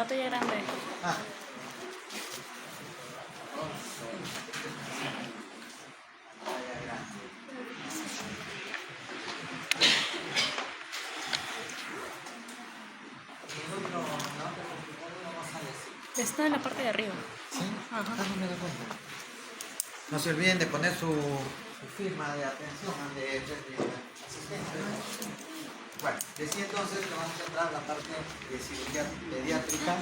botella grande. Ah. Está en la parte de arriba. ¿Sí? Ajá. No me doy cuenta. No se olviden de poner su firma de atención de asistencia. Bueno, decía entonces que vamos a entrar a la parte de cirugía pediátrica.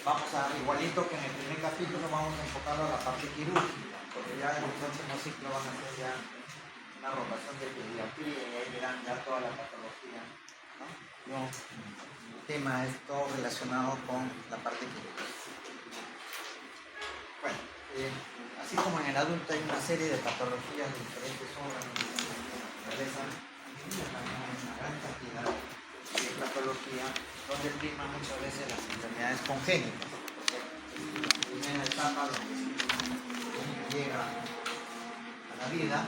Vamos a, igualito que en el primer capítulo, vamos a enfocarlo a la parte quirúrgica, porque ya en el próximo ciclo van a hacer ya una rotación de pediatría y ahí verán ya toda la patología, ¿no? El tema es todo relacionado con la parte quirúrgica. Bueno, así como en el adulto hay una serie de patologías de diferentes órganos de la cabeza, una gran cantidad de patología donde priman muchas veces las enfermedades congénitas. La primera etapa donde llega a la vida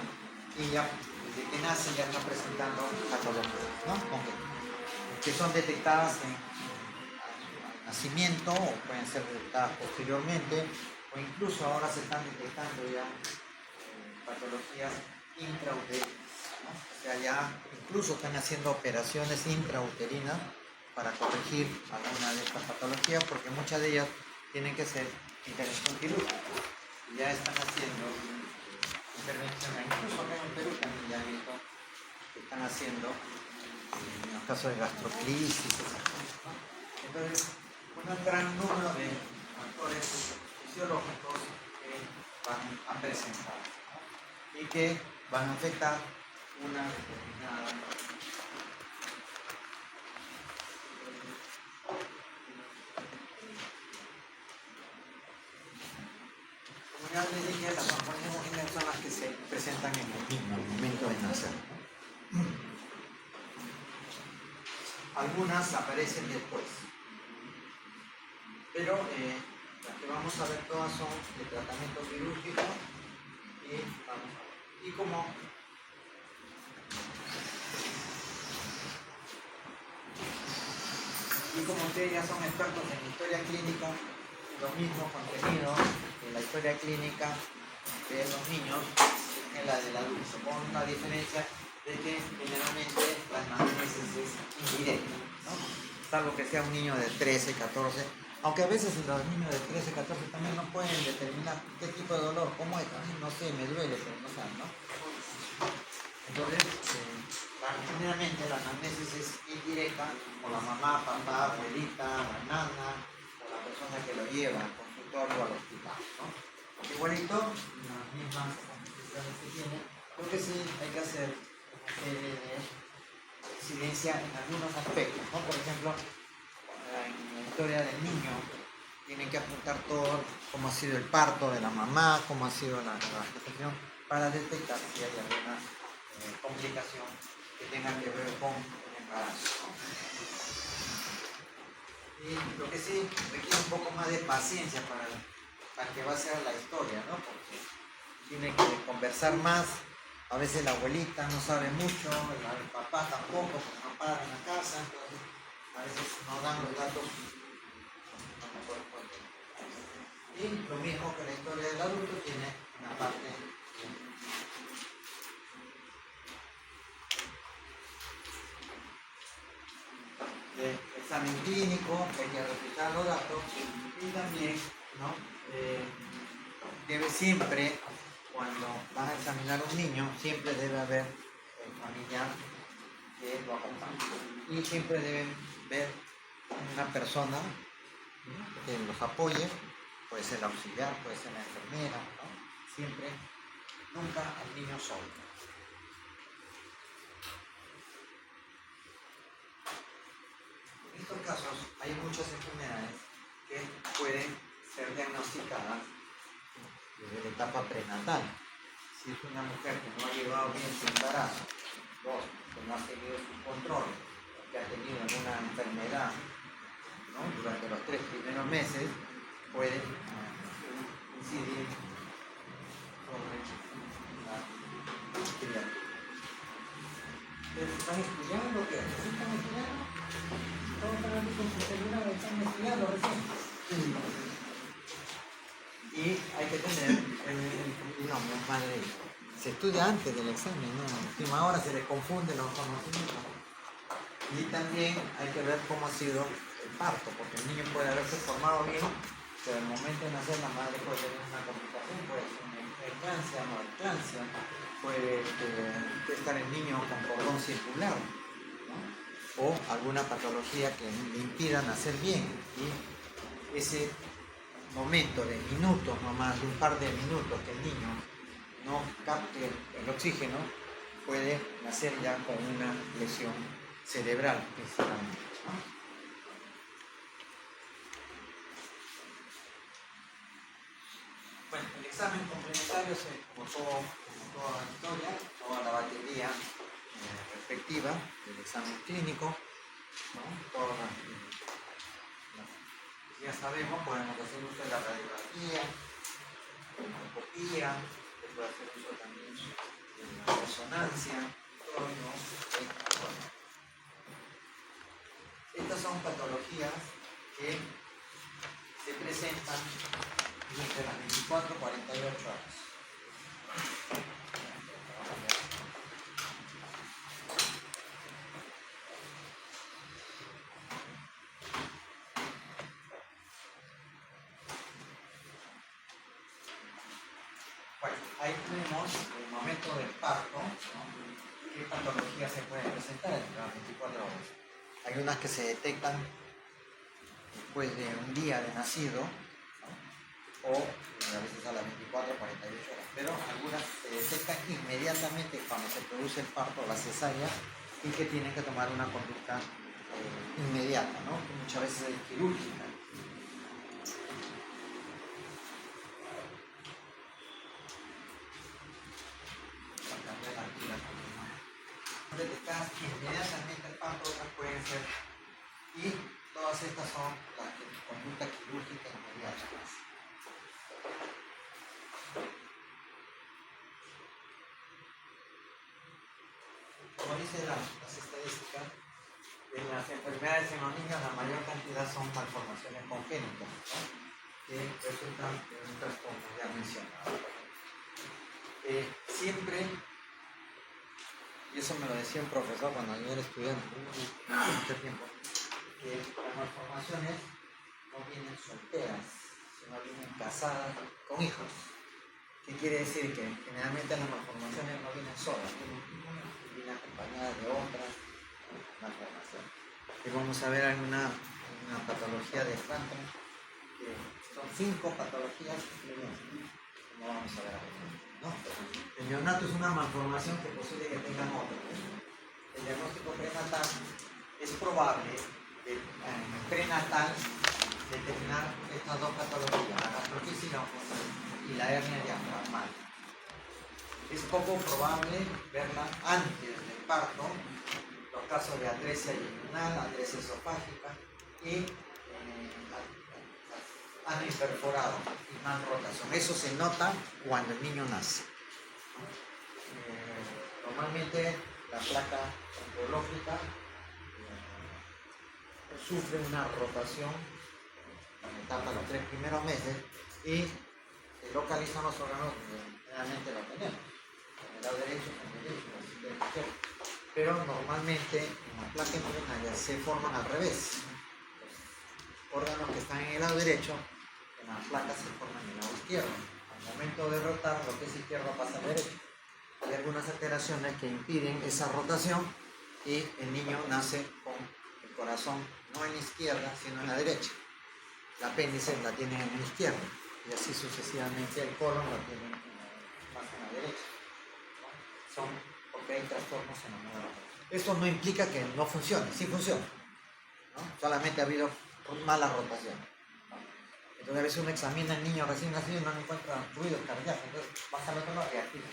y ya desde que nace ya está presentando patologías, ¿no? Congénitas, que son detectadas en nacimiento o pueden ser detectadas posteriormente, o incluso ahora se están detectando ya patologías intrauterinas, ¿no? O sea, ya incluso están haciendo operaciones intrauterinas para corregir alguna de estas patologías, porque muchas de ellas tienen que ser intervención quirúrgica. Y ya están haciendo intervenciones, incluso acá en el Perú también ya he visto que están haciendo en los casos de gastroclisis, esas cosas, ¿no? Entonces, un gran número de factores fisiológicos que van a presentar, ¿no? Y que van a afectar una determinada como ya les dije, las patologías congénitas son las que se presentan en el niño al momento de nacer, ¿no? Algunas aparecen después, pero las que vamos a ver todas son de tratamiento quirúrgico y como ustedes ya son expertos en historia clínica, lo mismo contenido en la historia clínica de los niños en la del adulto, con la diferencia de que generalmente la anamnesis es indirecta, ¿no? Salvo que sea un niño de 13, 14, aunque a veces los niños de 13, 14 también no pueden determinar qué tipo de dolor, cómo es, no sé, me duele, pero no saben, ¿no? Entonces, generalmente la anamnesis es indirecta por la mamá, papá, abuelita, la nana, o la persona que lo lleva al consultorio o al hospital, ¿no? Igualito, las mismas conclusiones que tiene, lo que sí hay que hacer una serie de incidencia en algunos aspectos, ¿no? Por ejemplo, en la historia del niño tienen que apuntar todo cómo ha sido el parto de la mamá, cómo ha sido la gestación, para detectar si hay alguna complicación que tenga que ver con el embarazo. Y lo que sí requiere un poco más de paciencia para que va a ser la historia, ¿no? Porque tiene que conversar más. A veces la abuelita no sabe mucho, el papá tampoco, porque no para en la casa, entonces a veces no dan los datos como corresponde. Y lo mismo que la historia del adulto tiene una parte de examen clínico, que hay que replicar los datos, y también, ¿no? Debe siempre, cuando vas a examinar a un niño, siempre debe haber el familiar que lo acompañe. Y siempre deben ver una persona, ¿no?, que los apoye, puede ser el auxiliar, puede ser la enfermera, ¿no? Siempre, nunca al niño solo. En estos casos hay muchas enfermedades que pueden ser diagnosticadas desde la etapa prenatal. Si es una mujer que no ha llevado bien su embarazo, dos, que no ha seguido su control, que ha tenido alguna enfermedad, ¿no?, durante los 3 primeros meses, puede incidir sobre la criatura. ¿Ustedes están estudiando? ¿Qué? ¿Están estudiando? ¿Están estudiando? terminar, están estudiando recién. Y hay que tener el binomio madre. Se estudia antes del examen, ¿no? A última hora se le confunden los conocimientos. Y también hay que ver cómo ha sido el parto, porque el niño puede haberse formado bien, pero al momento de nacer la madre puede tener una complicación, puede ser una eclampsia, no eclampsia, puede estar el niño con cordón circular, ¿no? O alguna patología que le impida nacer bien. Y ese momento de minutos nomás, de un par de minutos que el niño no capte el oxígeno, puede nacer ya con una lesión cerebral principalmente, ¿no? Bueno, el examen complementario es como toda la historia, toda la batería respectiva del examen clínico, ¿no? Ya sabemos, podemos hacer uso de la radiografía, la endoscopía, se puede hacer uso también de la resonancia, todo, ¿no? Bueno, estas son patologías que se presentan entre las 24 y 48 horas. Bueno, ahí tenemos el momento del parto, ¿no? ¿Qué patologías se pueden presentar entre las 24 horas? Hay unas que se detectan después de un día de nacido, ¿no? O a veces a las 24 o 48 horas, pero algunas se detectan inmediatamente cuando se produce el parto, la cesárea, y que tienen que tomar una conducta inmediata, ¿no? Que muchas veces es quirúrgica. Detectadas inmediatamente el parto, otras pueden ser, y todas estas son las conductas quirúrgicas inmediatas. Como dicen las estadísticas, en las enfermedades en los niños la mayor cantidad son malformaciones congénitas, ¿no? Que resultan de un trastorno ya mencionado. Siempre, y eso me lo decía un profesor cuando yo era estudiante hace mucho tiempo, que las malformaciones no vienen solteras, sino vienen casadas con hijos. ¿Qué quiere decir? Que generalmente las malformaciones no vienen solas, vienen acompañadas de otras malformaciones. Y vamos a ver alguna patología de Franklin, que son 5 patologías diferentes, como vamos a ver ahora, ¿no? El neonato es una malformación que es posible que tengan otras. El diagnóstico prenatal es probable en el prenatal determinar estas 2 patologías, la gastrofisina y la hernia diafragmal. Es poco probable verla antes del parto, los casos de atresia yeyunal, atresia esofágica y ano imperforado y mal rotación. Eso se nota cuando el niño nace. Normalmente la placa oncológica sufre una rotación en etapa de los 3 primeros meses y se localizan los órganos donde generalmente lo tenemos, en el lado derecho, en el izquierdo. Pero normalmente en la placa embrionaria se forman al revés. Los órganos que están en el lado derecho, en la placa se forman en el lado izquierdo. Al momento de rotar, lo que es izquierdo pasa al derecho. Hay algunas alteraciones que impiden esa rotación y el niño nace con el corazón no en la izquierda, sino en la derecha. La apéndice la tienen en la izquierda y así sucesivamente el colon lo tienen más en la derecha. Son porque hay trastornos en la nueva. Esto no implica que no funcione, sí funciona, ¿no? Solamente ha habido mala rotación, ¿no? Entonces a veces uno examina al niño recién nacido y no encuentra ruidos cardíacos, entonces pasa al otro lado y activa.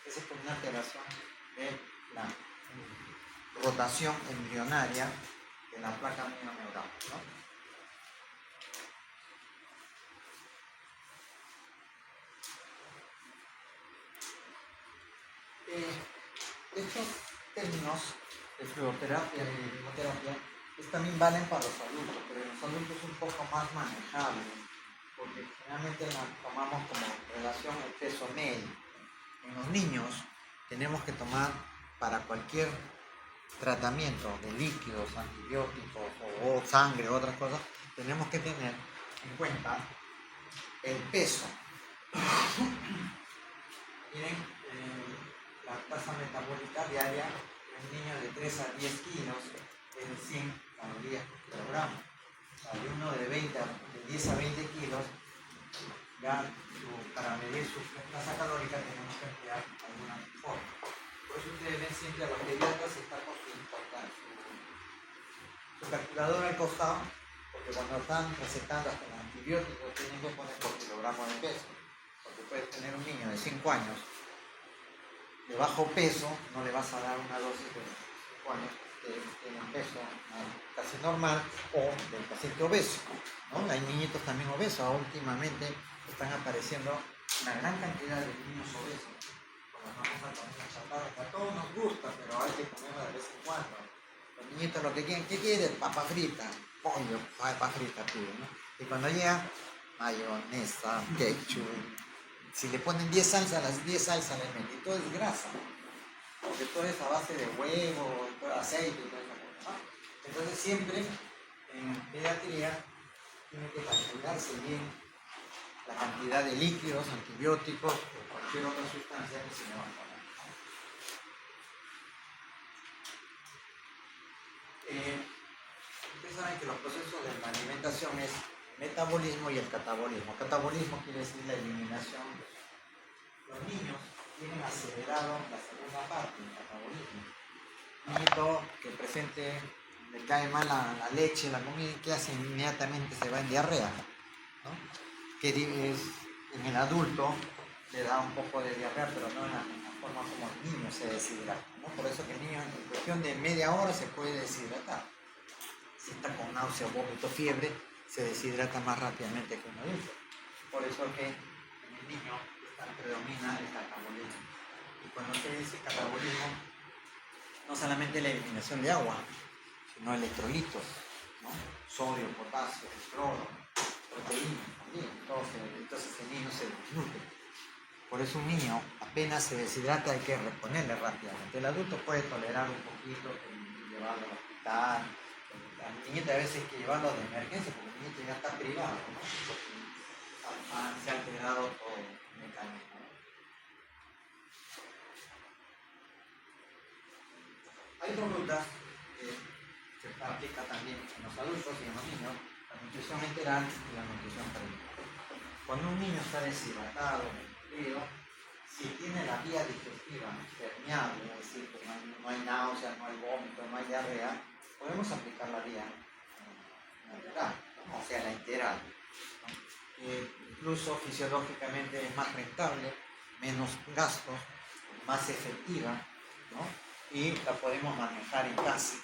Esa es una alteración de la rotación embrionaria de la placa neoneural, ¿no? Estos términos de fluoroterapia y de quimioterapia también valen para los adultos, pero en los adultos es un poco más manejable, porque generalmente la tomamos como relación al peso medio. En los niños tenemos que tomar para cualquier tratamiento de líquidos, antibióticos o sangre o otras cosas, tenemos que tener en cuenta el peso. Miren, la tasa metabólica diaria en un niño de 3 a 10 kilos es de 100 calorías por kilogramo. Hay uno de 10 a 20 kilos, ya para medir su tasa calórica tenemos que emplear alguna forma. Por eso ustedes ven siempre a los pediatras está con su calculadora al costado, porque cuando están recetando hasta los antibióticos tienen que poner por kilogramo de peso. Porque puedes tener un niño de 5 años de bajo peso, no le vas a dar una dosis de 5 años que tiene un peso casi normal o del paciente obeso, ¿no? Hay niñitos también obesos. Últimamente están apareciendo una gran cantidad de niños obesos. Con las famosas comidas chatarra, que a todos nos gusta, pero hay que comerla de vez en cuando. Los niñitos lo que quieren, ¿qué quieren? Papa frita, pollo, papa frita, ¿no? Y cuando llega mayonesa, ketchup, si le ponen 10 salsas, las 10 salsas le meten, y todo es grasa, porque todo es a base de huevo, todo aceite y todo eso, ¿no? Entonces siempre en pediatría tiene que calcularse bien la cantidad de líquidos, antibióticos o cualquier otra sustancia que se le va a poner. Ustedes saben que los procesos de la alimentación es metabolismo y el catabolismo. Catabolismo quiere decir la eliminación. Los niños tienen acelerado la segunda parte del catabolismo. Un niñito que presente, le cae mal la leche, la comida, ¿qué hace? Inmediatamente se va en diarrea, ¿no? Que es, en el adulto le da un poco de diarrea, pero no en la forma como el niño se deshidrata, ¿no? Por eso que el niño en cuestión de media hora se puede deshidratar. Si está con náusea, vómito, fiebre, se deshidrata más rápidamente que un adulto. Por eso que en el niño predomina el catabolismo. Y cuando se dice catabolismo, no solamente la eliminación de agua, sino electrolitos, ¿no? Sodio, potasio, cloro, proteínas también. Entonces el niño se desnutre. Por eso un niño apenas se deshidrata, hay que reponerle rápidamente. El adulto puede tolerar un poquito, llevarlo al hospital. Al niñito a veces hay que llevarlo de emergencia porque el niñito ya está privado, ¿no? Porque se ha alterado todo el mecanismo. Hay dos rutas que se aplica también en los adultos y en los niños: la nutrición enteral y la nutrición perinatal. Cuando un niño está deshidratado, desnutrido, si tiene la vía digestiva permeable, es decir, que no hay náuseas, no hay vómito, no hay diarrea, podemos aplicar la vía natural, ¿no? O sea, la enteral, ¿no? Incluso fisiológicamente es más rentable, menos gastos, más efectiva, ¿no? Y la podemos manejar en casa,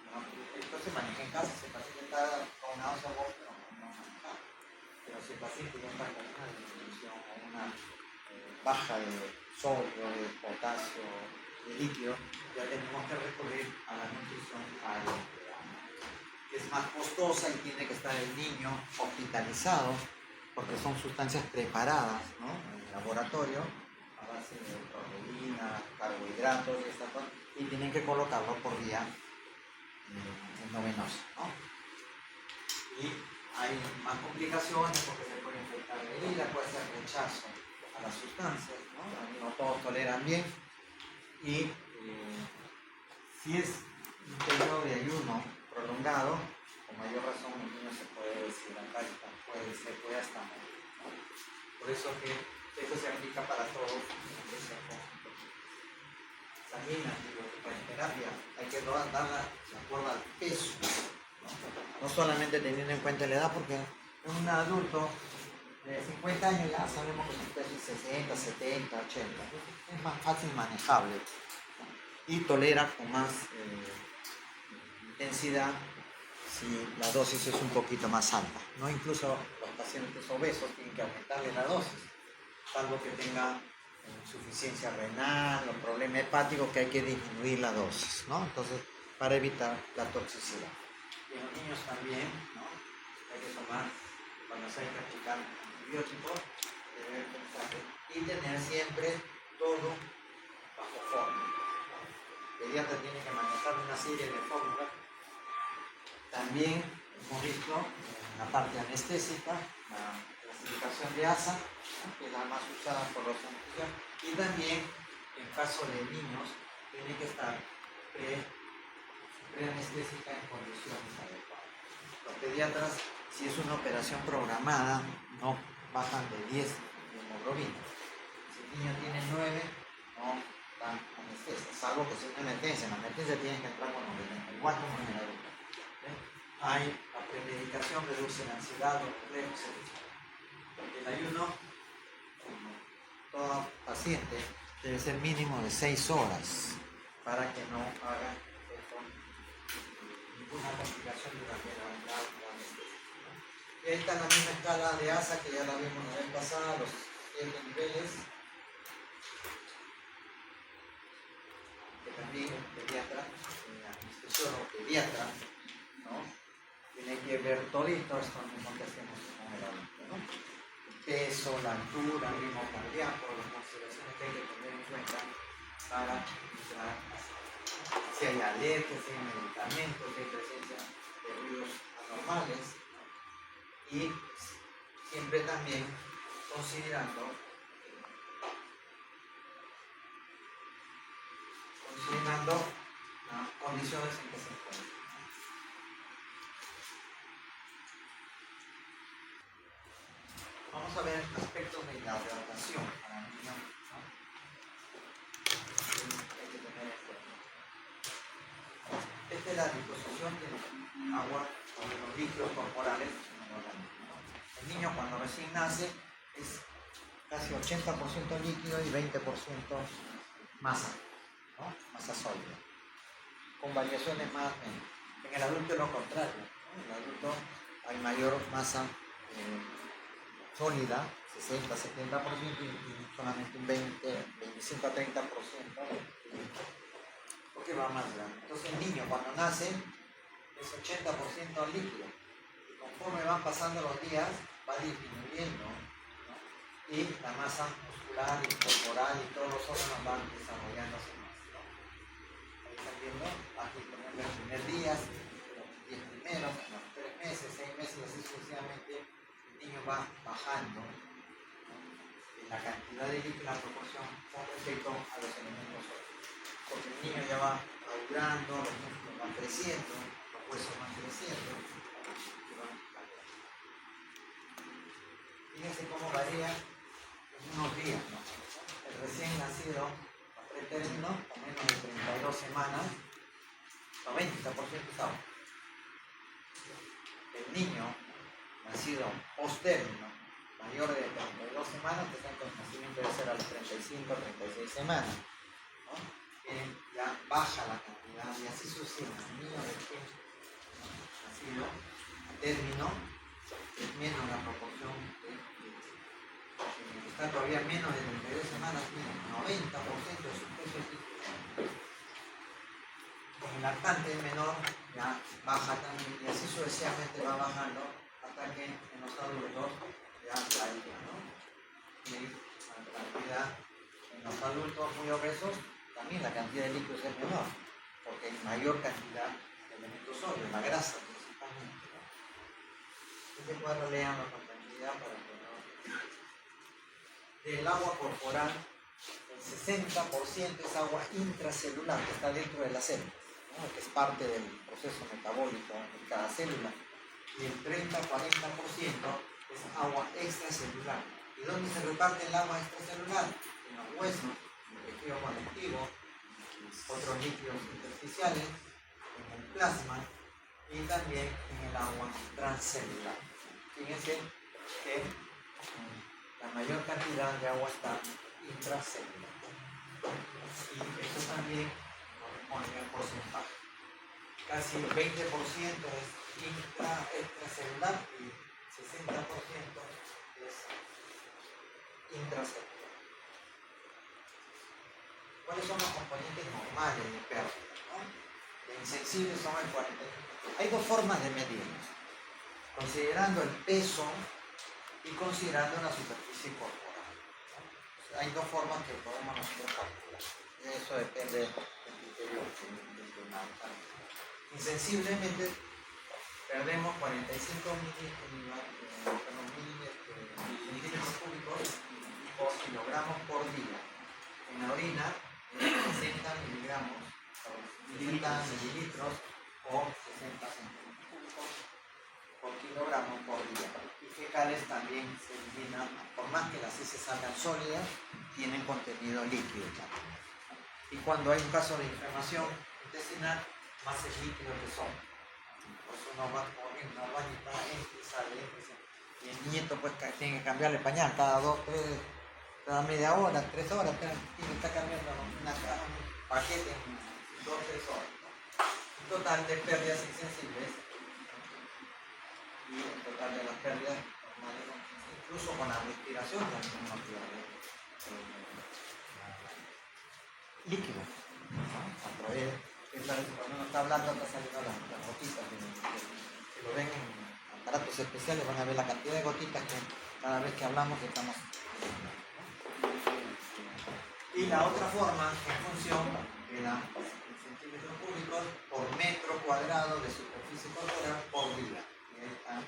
¿no? Esto se maneja en casa. Si el paciente está con náusea o vómito, no podemos manejar. Pero si el paciente ya está con una disminución o una baja de sodio, de potasio, de líquido, ya tenemos que recurrir a la nutrición aérea, que es más costosa y tiene que estar el niño hospitalizado, porque son sustancias preparadas, ¿no? En el laboratorio, a base de proteínas, carbohidratos y estas cosas, y tienen que colocarlo por vía endovenosa, ¿no? Y hay más complicaciones porque se puede infectar la herida, puede ser rechazo a las sustancias, ¿no? No todos toleran bien. Y si es un periodo de ayuno prolongado, con mayor razón el niño se puede deshidratar y se puede hasta morir, ¿no? Por eso que esto se aplica para todos. También en terapia hay que darla de acuerdo al peso, ¿no? No solamente teniendo en cuenta la edad, porque en un adulto de 50 años ya sabemos que su peso es 60, 70, 80. Entonces es más fácil manejable, ¿no? Y tolera con más intensidad si la dosis es un poquito más alta, ¿no? Incluso los pacientes obesos tienen que aumentarle la dosis, salvo que tenga insuficiencia renal o problema hepático, que hay que disminuir la dosis, ¿no? Entonces para evitar la toxicidad. Y en los niños también, ¿no? Hay que tomar, cuando se hay que aplicar antibióticos, debe pensar y tener siempre todo bajo fórmula. El pediatra tiene que manejar una serie de fórmulas. También hemos visto en la parte anestésica la clasificación de ASA, ¿no? Que es la más usada por los anestesiólogos, y también en caso de niños tiene que estar preanestésica en condiciones adecuadas. Los pediatras, si es una operación programada, no bajan de 10 de hemoglobina. Si el niño tiene 9, no dan anestesia, salvo que sea una emergencia. En la emergencia tienen que entrar con los igual como en el adulto. Hay la premedicación, reduce la ansiedad, los complejos, etc. Porque el ayuno, como todo paciente, debe ser mínimo de 6 horas para que no haga ninguna complicación durante la anestesia. Y ahí está la misma escala de ASA que ya la vimos la vez pasada, los 7 niveles. Que también el pediatra, el anestesiólogo pediatra, ¿no? Tiene que ver todito esto mismo que hacemos con el adulto, ¿no? El peso, la altura, el ritmo cardíaco, las consideraciones que hay que tener en cuenta para entrar si hay alergias, si hay medicamentos, si hay presencia de ruidos anormales, ¿no? Y siempre también considerando las condiciones en que se encuentran. Vamos a ver aspectos de la hidratación para niños, ¿no? Hay que tener en cuenta. Esta es la disposición de agua o de los líquidos corporales en el organismo, ¿no? El niño cuando recién nace es casi 80% líquido y 20% masa, ¿no? Masa sólida, con variaciones más o menos. En el adulto es lo contrario, ¿no? En el adulto hay mayor masa sólida, 60-70%, y solamente un 25-30%, porque va más grande. Entonces el niño cuando nace es 80% líquido, y conforme van pasando los días va disminuyendo, ¿no? Y la masa muscular y corporal y todos los órganos van desarrollándose más, ¿no? Ahí están viendo, aquí por ejemplo el primer día, los 10 primeros, los 3 meses, 6 meses y así sucesivamente, el niño va bajando, ¿no? En la cantidad de líquido, la proporción con respecto a los elementos sólidos, porque el niño ya va madurando, los músculos van creciendo, los huesos van creciendo y van cambiando. Fíjense cómo varía en unos días, ¿no? El recién nacido a pretérmino, a menos de 32 semanas, 90% es agua. El niño nacido post-término, mayor de 32 semanas, que está en nacimiento debe ser a las 35-36 semanas, ¿no? Ya baja la cantidad y así sucesivamente. El niño recién nacido a término es menos la proporción de que está todavía menos de 32 semanas, tiene 90% de su peso líquido. Con el lactante menor ya baja también y así sucesivamente va bajando hasta que en los adultos ya caiga, ¿no? Y la cantidad en los adultos muy obesos también la cantidad de líquidos es menor, porque hay mayor cantidad de elementos sólidos, la grasa principalmente, ¿no? Este cuadro leanlo con tranquilidad para que no. Del agua corporal, el 60% es agua intracelular que está dentro de las células, ¿no? Que es parte del proceso metabólico de cada célula, y el 30-40% es agua extracelular. ¿Y dónde se reparte el agua extracelular? En los huesos, en el tejido conectivo, otros líquidos intersticiales, en el plasma y también en el agua transcelular. Fíjense que la mayor cantidad de agua está intracelular. Y esto también corresponde al porcentaje. Casi el 20% es extracelular y 60% es intracelular. ¿Cuáles son los componentes normales de pérdida, ¿no? de insensibles son el 40. Hay dos formas de medirlo, considerando el peso y considerando la superficie corporal. Hay dos formas que podemos nosotros calcular. Eso depende del criterio del donante. Insensiblemente perdemos 45 milímetros cúbicos o kilogramos por día. En la orina, 60 miligramos, o 60 mililitros o 60 centímetros cúbicos por kilogramo por día. Y fecales también se eliminan, por más que las heces salgan sólidas, tienen contenido líquido también. Y cuando hay un caso de inflamación intestinal, más es líquido que son. Por eso uno va corriendo al baño y está y sale. Y el nieto pues tiene que cambiarle pañal cada 2, 3, cada media hora, 3 horas, tiene que estar cambiando un paquete en 2, 3 horas. Un total de pérdidas insensibles y el total de las pérdidas normales, incluso con la respiración también uno pierde líquido. A través cuando uno está hablando está saliendo las gotitas que lo ven en aparatos especiales, van a ver la cantidad de gotitas que cada vez que hablamos estamos. Y la otra forma en función de la centímetros cúbicos por metro cuadrado de superficie corporal por día. Y ahí está.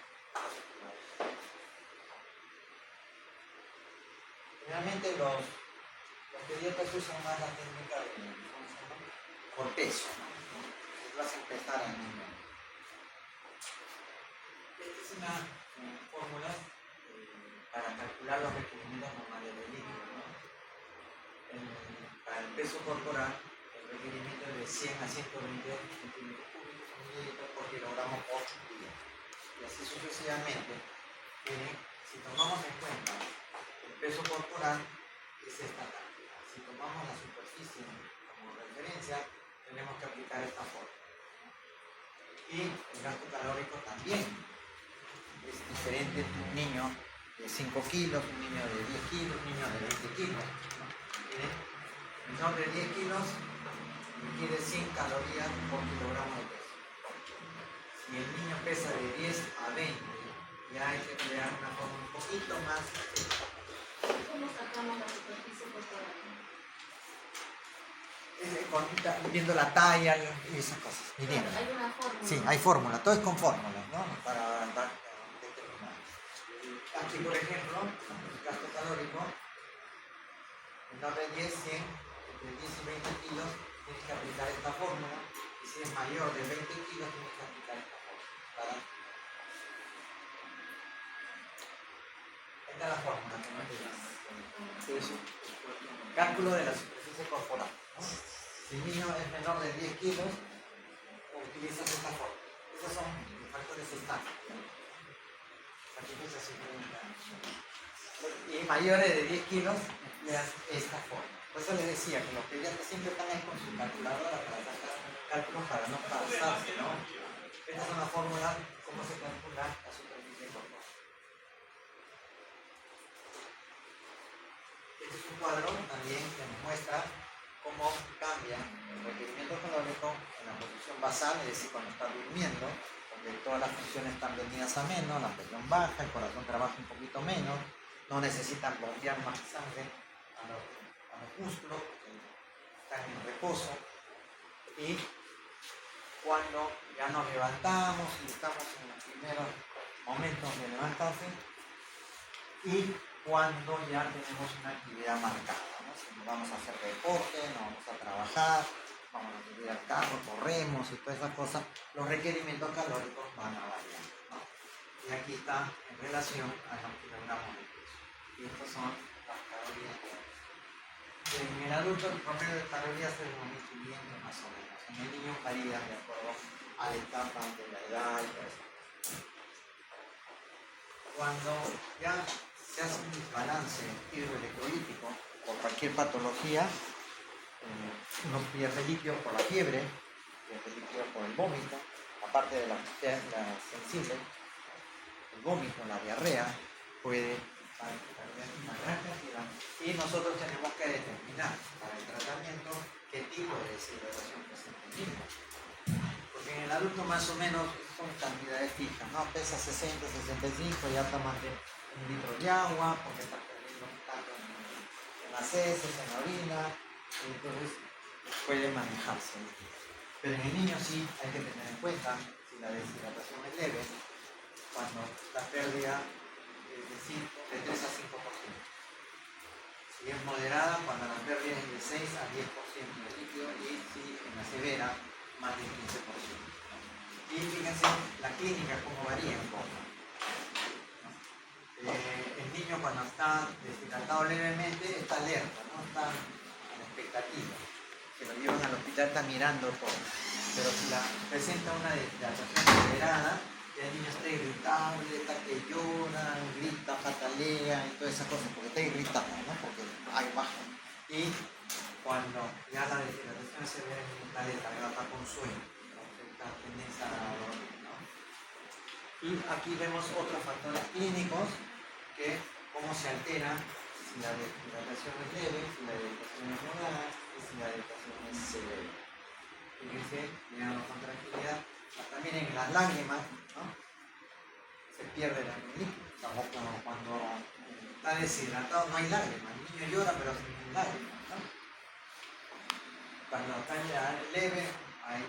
Realmente los pediatras usan más la técnica de por peso, ¿no? Vas a empezar a niño. Esta es una fórmula para calcular los requerimientos normales del líquido, ¿no? Para el peso corporal, el requerimiento es de 100 a 120 centímetros cúbicos o mililitros por kilogramo por día. Y así sucesivamente. Si tomamos en cuenta el peso corporal, es esta cantidad. Si tomamos la superficie como referencia, tenemos que aplicar esta forma. Y el gasto calórico también es diferente entre un niño de 5 kilos, un niño de 10 kilos, un niño de 20 kilos. El menor de 10 kilos requiere 100 calorías por kilogramo de peso. Si el niño pesa de 10 a 20, ya hay que crear una forma un poquito más. ¿Cómo sacamos la superficie corporal? Viendo la talla y esas cosas. Hay una fórmula. Sí, hay fórmula, todo es con fórmulas, ¿no? Para determinar. Aquí, por ejemplo, el gasto calórico, menor de 10, 100, entre 10 y 20 kilos, tienes que aplicar esta fórmula, y si es mayor de 20 kilos, tienes que aplicar esta fórmula. Esta es la fórmula que no te cálculo de la superficie corporal, ¿no? Si el niño es menor de 10 kilos, utilizas esta forma. Estos son los factores estándares. Aquí pesa 50. Y mayores de 10 kilos, empleas esta forma. Por eso les decía que los pediatras siempre están ahí con su calculadora para sacar cálculos para no pasarse, ¿no? Esta es una fórmula de cómo se calcula la superficie corporal. Este es un cuadro también que nos muestra cómo cambia el requerimiento calórico en la posición basal, es decir, cuando está durmiendo, donde todas las funciones están venidas a menos, la presión baja, el corazón trabaja un poquito menos, no necesitan bombear más sangre a los músculos, porque están en reposo, y cuando ya nos levantamos y estamos en los primeros momentos de levantarse, y cuando ya tenemos una actividad marcada, ¿no? Si nos vamos a hacer deporte, nos vamos a trabajar, vamos a subir al carro, corremos y todas esas cosas, los requerimientos calóricos van a variar, ¿no? Y aquí está en relación a los kilogramos de peso. Y estas son las calorías diarias. En el adulto el promedio de calorías es de 1500 más o menos. En el niño varía de acuerdo a la etapa de la edad y todo eso. Cuando ya se hace un desbalance hidroelectrolítico por cualquier patología, uno pierde líquido por la fiebre, pierde líquido por el vómito, aparte de la sensible, el vómito, la diarrea, puede perder una gran cantidad. Y nosotros tenemos que determinar para el tratamiento qué tipo de deshidratación presenta el niño. Porque en el adulto más o menos son cantidades fijas, ¿no? Pesa 60, 65, ya está más de 1 litro de agua, porque está perdiendo tanto en las heces, en la orina, y entonces puede manejarse. Pero en el niño sí hay que tener en cuenta si la deshidratación es leve, cuando la pérdida es de 3 a 5%. Si es moderada, cuando la pérdida es de 6 a 10% de líquido, y si en la severa, más del 15%. Y fíjense la clínica cómo varía un poco. El niño cuando está deshidratado levemente está alerta, ¿no? Está a la expectativa. Que lo llevan al hospital, está mirando todo. Pero si presenta una deshidratación moderada, el niño está irritable, está que llora, grita, patalea y todas esas cosas, porque está irritado, ¿no? Porque hay bajo. Y cuando ya la deshidratación se ve en está alerta, está con sueño, está tendencia a dormir, ¿no? Y aquí vemos otros factores clínicos que cómo se altera si la deshidratación es leve, si la deshidratación es moderada y si la deshidratación es severa. Fíjense, mirando con tranquilidad, también en las lágrimas, ¿no? Se pierde el líquido. Cuando está deshidratado no hay lágrimas, el niño llora pero sin lágrimas, ¿no? Cuando está leve hay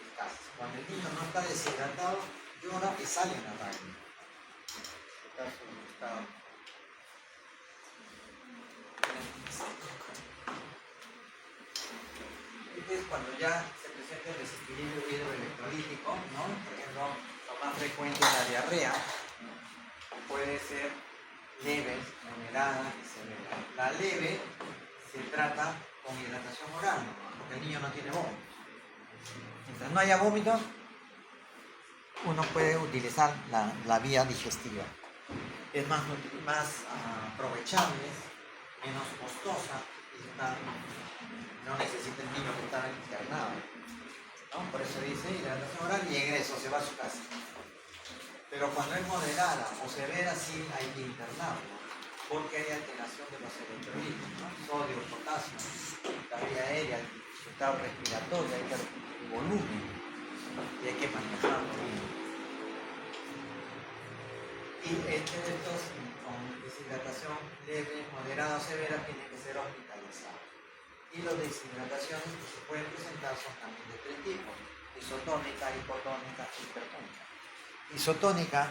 escasez. Cuando el niño no está deshidratado, llora y salen las lágrimas. Este es cuando ya se presenta el desequilibrio hidroelectrolítico, ¿no? Por ejemplo, lo más frecuente es la diarrea, ¿no? Puede ser leve, moderada y severa. La leve se trata con hidratación oral, ¿no? Porque el niño no tiene vómitos. Mientras no haya vómitos, uno puede utilizar la vía digestiva. Es más aprovechable, menos costosa y no necesita el niño que está internado, ¿no? Por eso dice hidratación oral y egreso, se va a su casa. Pero cuando es moderada o severa sí hay que internarlo, porque hay alteración de los electrolitos, ¿no? Sodio, potasio, la vía aérea, el estado respiratorio, hay que el volumen y hay que manejarlo bien. Y estos con deshidratación leve, moderada o severa tienen que ser hospitalizados. Y las deshidrataciones que se pueden presentar son también de 3 tipos: isotónica, hipotónica, hipertónica. Isotónica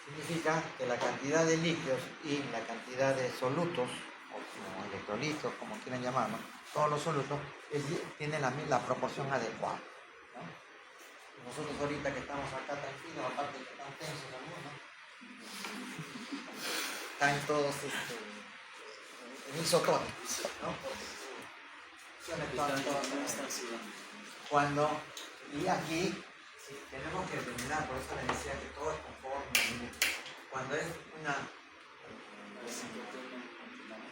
significa que la cantidad de líquidos y la cantidad de solutos, o electrolitos, como quieran llamarlo, todos los solutos, tienen la proporción adecuada, ¿no? Nosotros ahorita que estamos acá tranquilos, aparte de que están tensos algunos, están todos en isotónicos, ¿no? Cuando, y aquí, sí, tenemos que determinar, por eso les decía que todo es conforme. Cuando es una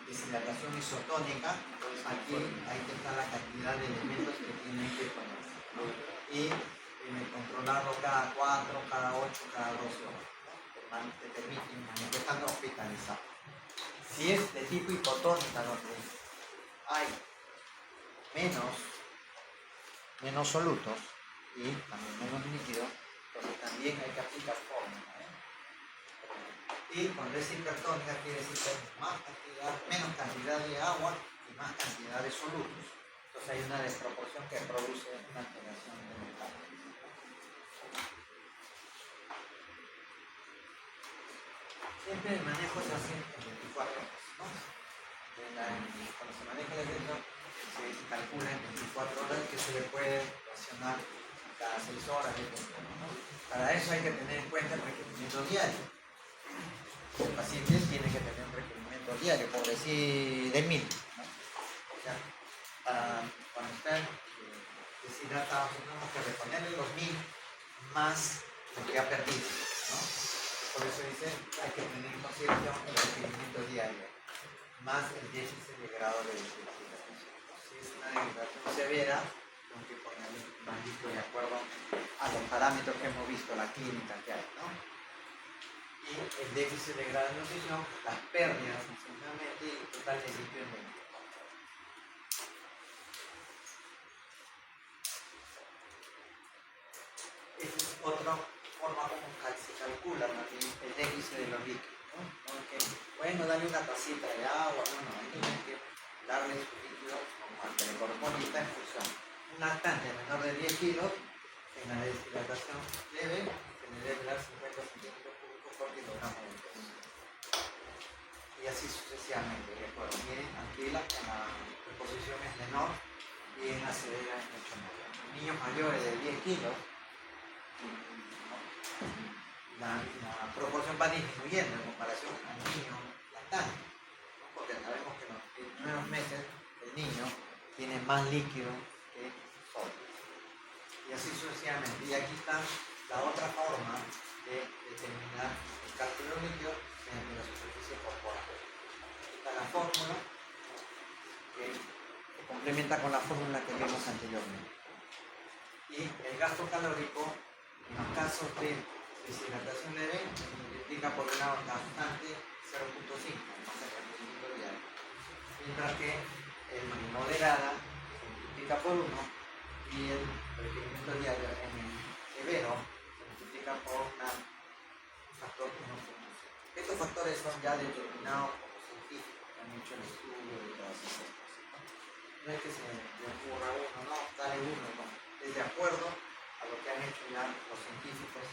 deshidratación isotónica, aquí hay que estar la cantidad de elementos que tienen que ponerse, ¿no? Y controlarlo cada 4, cada 8, cada 12 horas, ¿no? Te permiten manifestando hospitalizado. Si es de tipo hipotónica, donde hay menos solutos y también menos líquido, entonces también hay que aplicar fórmula, ¿eh? Y cuando es hipertónica quiere decir que hay menos cantidad de agua y más cantidad de solutos. Entonces hay una desproporción que produce una alteración de metal. Siempre el manejo se hace en 24 horas, ¿no? Cuando se maneja el evento, se calcula en 24 horas que se le puede racionar cada 6 horas, ¿no? Para eso hay que tener en cuenta el requerimiento diario. El paciente tiene que tener un requerimiento diario, por decir de 1000, ¿no? O sea, cuando está deshidratado, tenemos que reponerle los 1000 más lo que ha perdido, ¿no? Por eso dice, hay que tener en consideración el requerimiento diario, más el déficit de grado de deshidratación. Si es una deshidratación severa, tengo que ponerle más líquido de acuerdo a los parámetros que hemos visto, la clínica que hay, ¿no? Y el déficit de grado de nutrición, las pérdidas esencialmente y el total de líquido en 24 horas. otra forma como se calcula también el déficit de los líquidos, ¿no? No es que, bueno, dale una tacita de agua, no, hay niños que darle su líquido normal, que le corresponde esta infusión. Un lactante menor de 10 kilos, en la deshidratación leve, se le debe dar 50 centímetros cúbicos por kilogramo de peso. Y así sucesivamente, de acuerdo. Miren, aquí la reposición es menor y en la severa es mucho mayor. Niños mayores de 10 kilos, la proporción va disminuyendo en comparación al niño lactante, ¿no? Porque sabemos que en los primeros meses el niño tiene más líquido que sodio. Y así sucesivamente. Y aquí está la otra forma de determinar el cálculo líquido mediante la superficie corporal. Aquí está la fórmula que se complementa con la fórmula que vimos anteriormente. Y el gasto calórico en los casos de deshidratación leve se multiplica por una constante 0.5, masa de rendimiento diario. Mientras que el moderada se multiplica por 1 y el requerimiento diario en el severo se multiplica por un factor 1.5. Estos factores son ya determinados por los científicos que han hecho el estudio de todas estas cosas, ¿no? No es que se le ocurra uno, no, dale uno, no. Es de acuerdo a lo que han hecho ya los científicos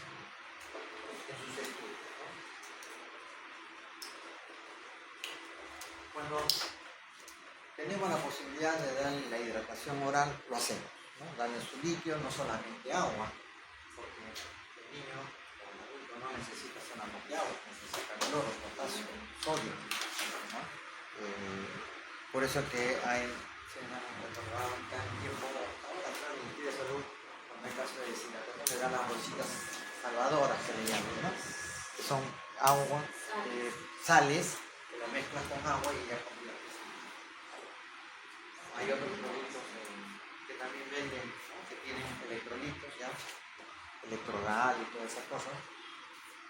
en sus estudios, ¿no? Cuando tenemos la posibilidad de darle la hidratación oral, lo hacemos, ¿no? Darle su líquido, no solamente agua, porque el niño o el adulto no necesita solamente agua, necesita cloro, potasio, sodio, ¿no? Por eso que hay, se me han recordado en tiempo, ahora el Ministerio de Salud, cuando hay casos de deshidratación, le dan las bolsitas salvadoras que le llaman, ¿no? Que son agua, sales, que lo mezclas con agua y ya conviertes. Hay otros productos que también venden, ¿no? Que tienen electrolitos ya, electrogal y todas esas cosas,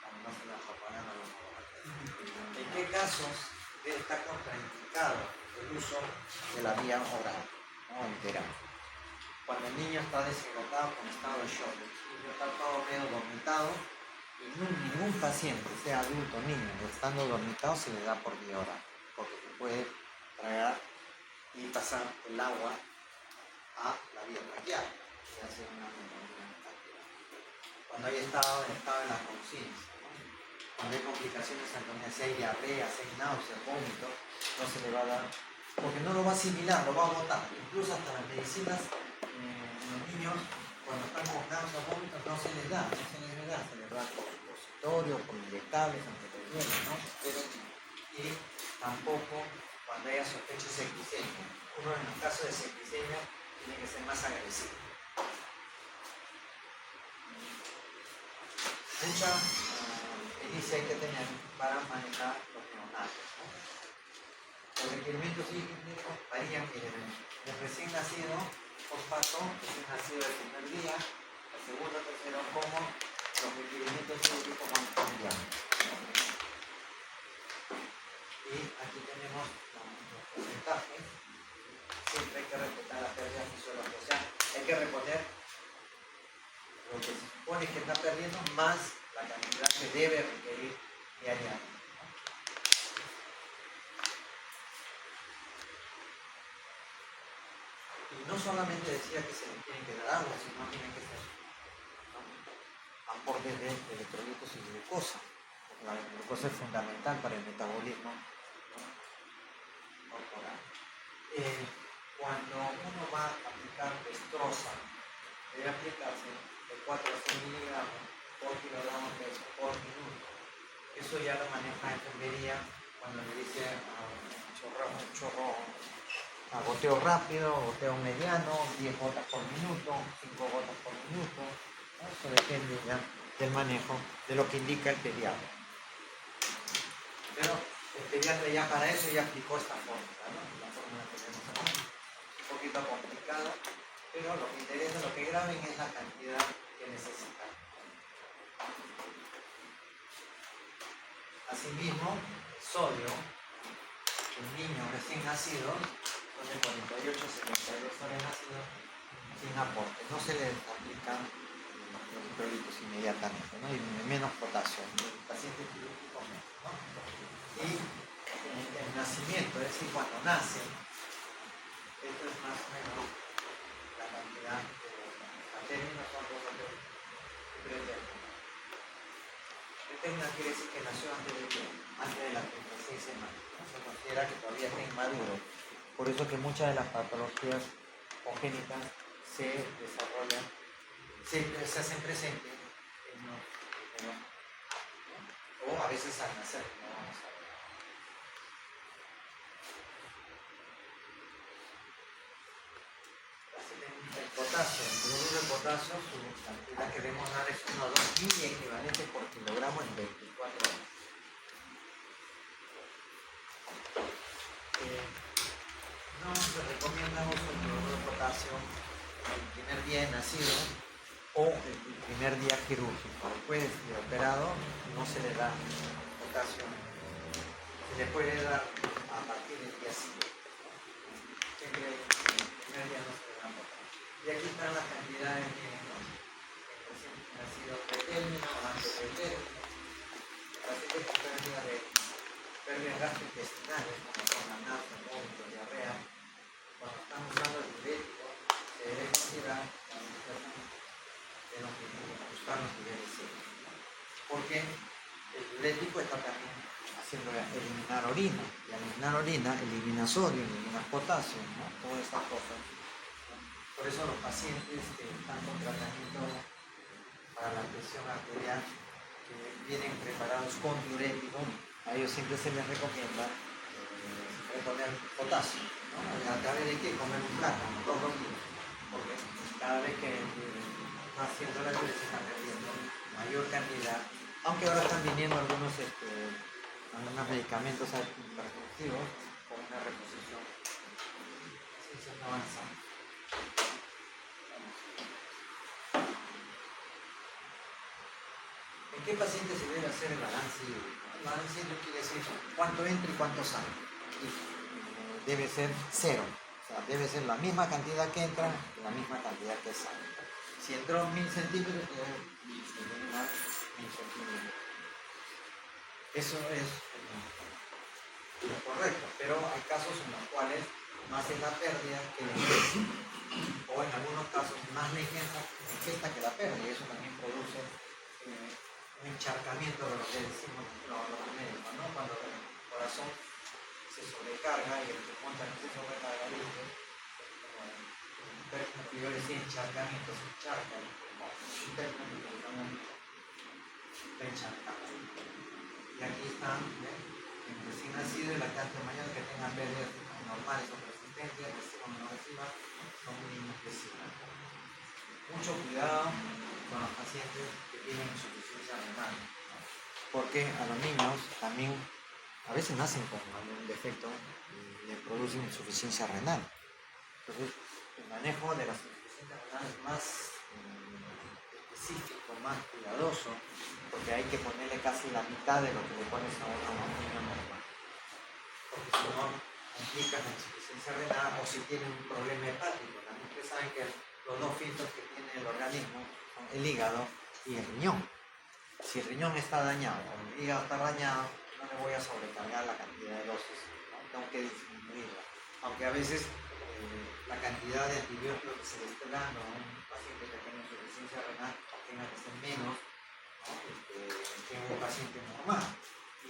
cuando no se las apagan a los laboratorios. ¿En qué casos está contraindicado el uso de la vía oral, ¿no? Enteral? Cuando el niño está deshidratado con estado de shock, el niño está todo medio dormitado, y ningún paciente, sea adulto o niño, estando dormitado se le da por vía oral, porque se puede tragar y pasar el agua a la vía traqueal y hacer una neumonía traqueal. Cuando hay estado en la conciencia, ¿no? Cuando hay complicaciones sanguíneas, si hay diarrea, si hay náuseas, vómito, no se le va a dar, porque no lo va a asimilar, lo va a botar. Incluso hasta las medicinas, los niños, cuando están con náuseas, vómitos, no se les da, se les da por supositorio, por inyectables, aunque te duele, ¿no? Pero, y tampoco cuando haya sospecha de septicemia. Uno en los casos de septicemia tiene que ser más agresivo. Mucha pericia hay que tener para manejar los neonatos, ¿no? Los requerimientos hídricos varían de recién nacido, postparto, recién nacido del primer día, el segundo, tercero, como los requerimientos hídricos van cambiando. Y aquí tenemos los porcentajes. Siempre hay que respetar la pérdida fisiológica, o sea, hay que reponer lo que se supone que está perdiendo más la cantidad que debe requerir diariamente. Y no solamente decía que se le tiene que dar agua, sino tiene que ser, ¿no? Aportes de electrolitos y glucosa. La glucosa es fundamental para el metabolismo, ¿no? Corporal. Cuando uno va a aplicar destroza, debe aplicarse de 4 a 6 miligramos por kilogramo de peso por minuto. Eso ya lo maneja enfermería cuando le dice a goteo rápido, goteo mediano, 10 gotas por minuto, 5 gotas por minuto, ¿no? Eso depende ya del manejo de lo que indica el pediatra. Pero el pediatra ya para eso ya aplicó esta fórmula, ¿no? La fórmula que tenemos aquí. Un poquito complicada, pero lo que interesa, lo que graben es la cantidad que necesitan. Asimismo, sodio, un niño recién nacido, de 48 a 72 horas nacido, sin aporte. No se le aplican los electrolitos inmediatamente. inmediatamente, ¿no? Y menos potasio, el paciente quirúrgico menos, ¿no? Y el nacimiento, es decir, cuando nace, esto es más o menos la cantidad de a términos son 2 a 3 términos. Términos quiere decir que nació antes de las 36 semanas, ¿no? Se considera que todavía está inmaduro. Por eso que muchas de las patologías congénitas se desarrollan, se hacen presentes en los primeros, ¿no? O a veces al nacer, como vamos a ver. El potasio, el cloruro de potasio, su cantidad que debemos dar es 1 a 2 miliequivalentes por kilogramo en 24 horas. No se recomienda uso del cloruro de potasio el primer día de nacido o el primer día quirúrgico. Después de operado no se le da potasio, se le puede dar a partir del día siguiente. Siempre el primer día no se le da potasio. Y aquí están las cantidades de el paciente nacido pretérmino o antes del término, el paciente con pérdidas gastrointestinales como con náusea, vómito, diarrea. Cuando estamos usando el diurético, se debe considerar de los que ajustar los niveles C. Porque el diurético está también haciendo eliminar orina. Y al eliminar orina, elimina sodio, elimina potasio, ¿no? Todas estas cosas. Por eso los pacientes que están con tratamiento para la presión arterial, que vienen preparados con diurético, a ellos siempre se les recomienda poner potasio, ¿no? A través de que comer un plátano todos los días, porque cada vez que va haciendo la diuresis está perdiendo mayor cantidad, aunque ahora están viniendo algunos medicamentos hipertensivos con una reposición. Así se está avanzando. ¿En qué paciente se debe hacer el balance hídrico? El balance hídrico quiere decir cuánto entra y cuánto sale. Y debe ser 0. O sea, debe ser la misma cantidad que entra y la misma cantidad que sale. Si entró 1000 centímetros, debe eliminar 1000 centímetros. Eso es lo correcto, pero hay casos en los cuales más es la pérdida que la ingesta. O en algunos casos más la ingesta que la pérdida. Y eso también produce un encharcamiento de lo que decimos los médicos, ¿no? Cuando el corazón se sobrecarga y el pulmón también se sobrecarga, yo decía encharcamiento, se encharca el pulmón, un término que utilizamos mucho, está encharcado. Y aquí están el recién nacido y lactante mayor que tengan pérdidas normales o persistentes, agresiva o no agresiva, son mínimos de 5. Mucho cuidado con los pacientes que tienen insuficiencia renal, ¿no? Porque a los niños también a veces nacen con algún defecto y les producen insuficiencia renal. Entonces, el manejo de las insuficiencias renales es más específico, más cuidadoso, porque hay que ponerle casi la mitad de lo que le pones a un niño normal. Porque si no, implica la insuficiencia renal o si tienen un problema hepático. También ustedes saben que los dos filtros que tiene el organismo son el hígado y el riñón. Si el riñón está dañado o el hígado está dañado, no le voy a sobrecargar la cantidad de dosis, ¿no? Tengo que disminuirla. Aunque a veces la cantidad de antibióticos que se le esté dando a un paciente que tiene insuficiencia renal tenga que ser menos, ¿no? Que un paciente normal.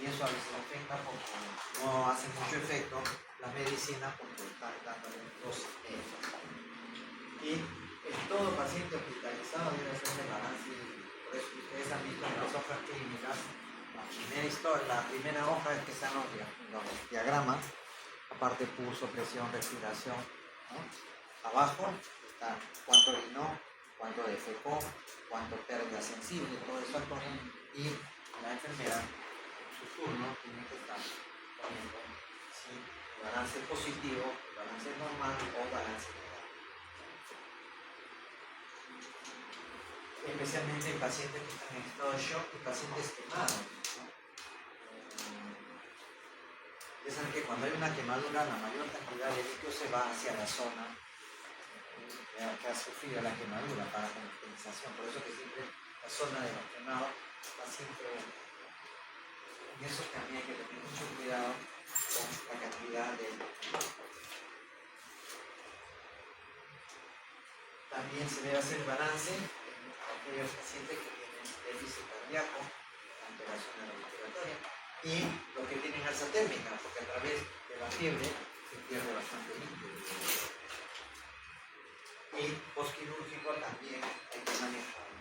Y eso a veces afecta porque no hace mucho efecto la medicina porque está dándole dosis menos. Y todo paciente hospitalizado debe hacer el balance hídrico. Por eso ustedes han visto en las hojas clínicas, la primera hoja es que están los diagramas, aparte pulso, presión, respiración, ¿no? Abajo está cuánto orinó, cuánto defecó, cuánto pérdida sensible, todo eso al poner, y la enfermera en su turno tiene que estar poniendo si el balance es positivo, el balance es normal o balance negativo. Especialmente en pacientes que están en estado de shock y pacientes quemados, ¿no? Ya saben que cuando hay una quemadura, la mayor cantidad de líquido se va hacia la zona que ha sufrido la quemadura para compensación. Por eso que siempre la zona de los quemados está siempre en eso también hay que tener mucho cuidado con la cantidad de. También se debe hacer balance en aquellos pacientes que tienen déficit cardíaco, alteración respiratoria y los que tienen alza térmica, porque a través de la fiebre se pierde bastante líquido. Y postquirúrgico también hay que manejarlo.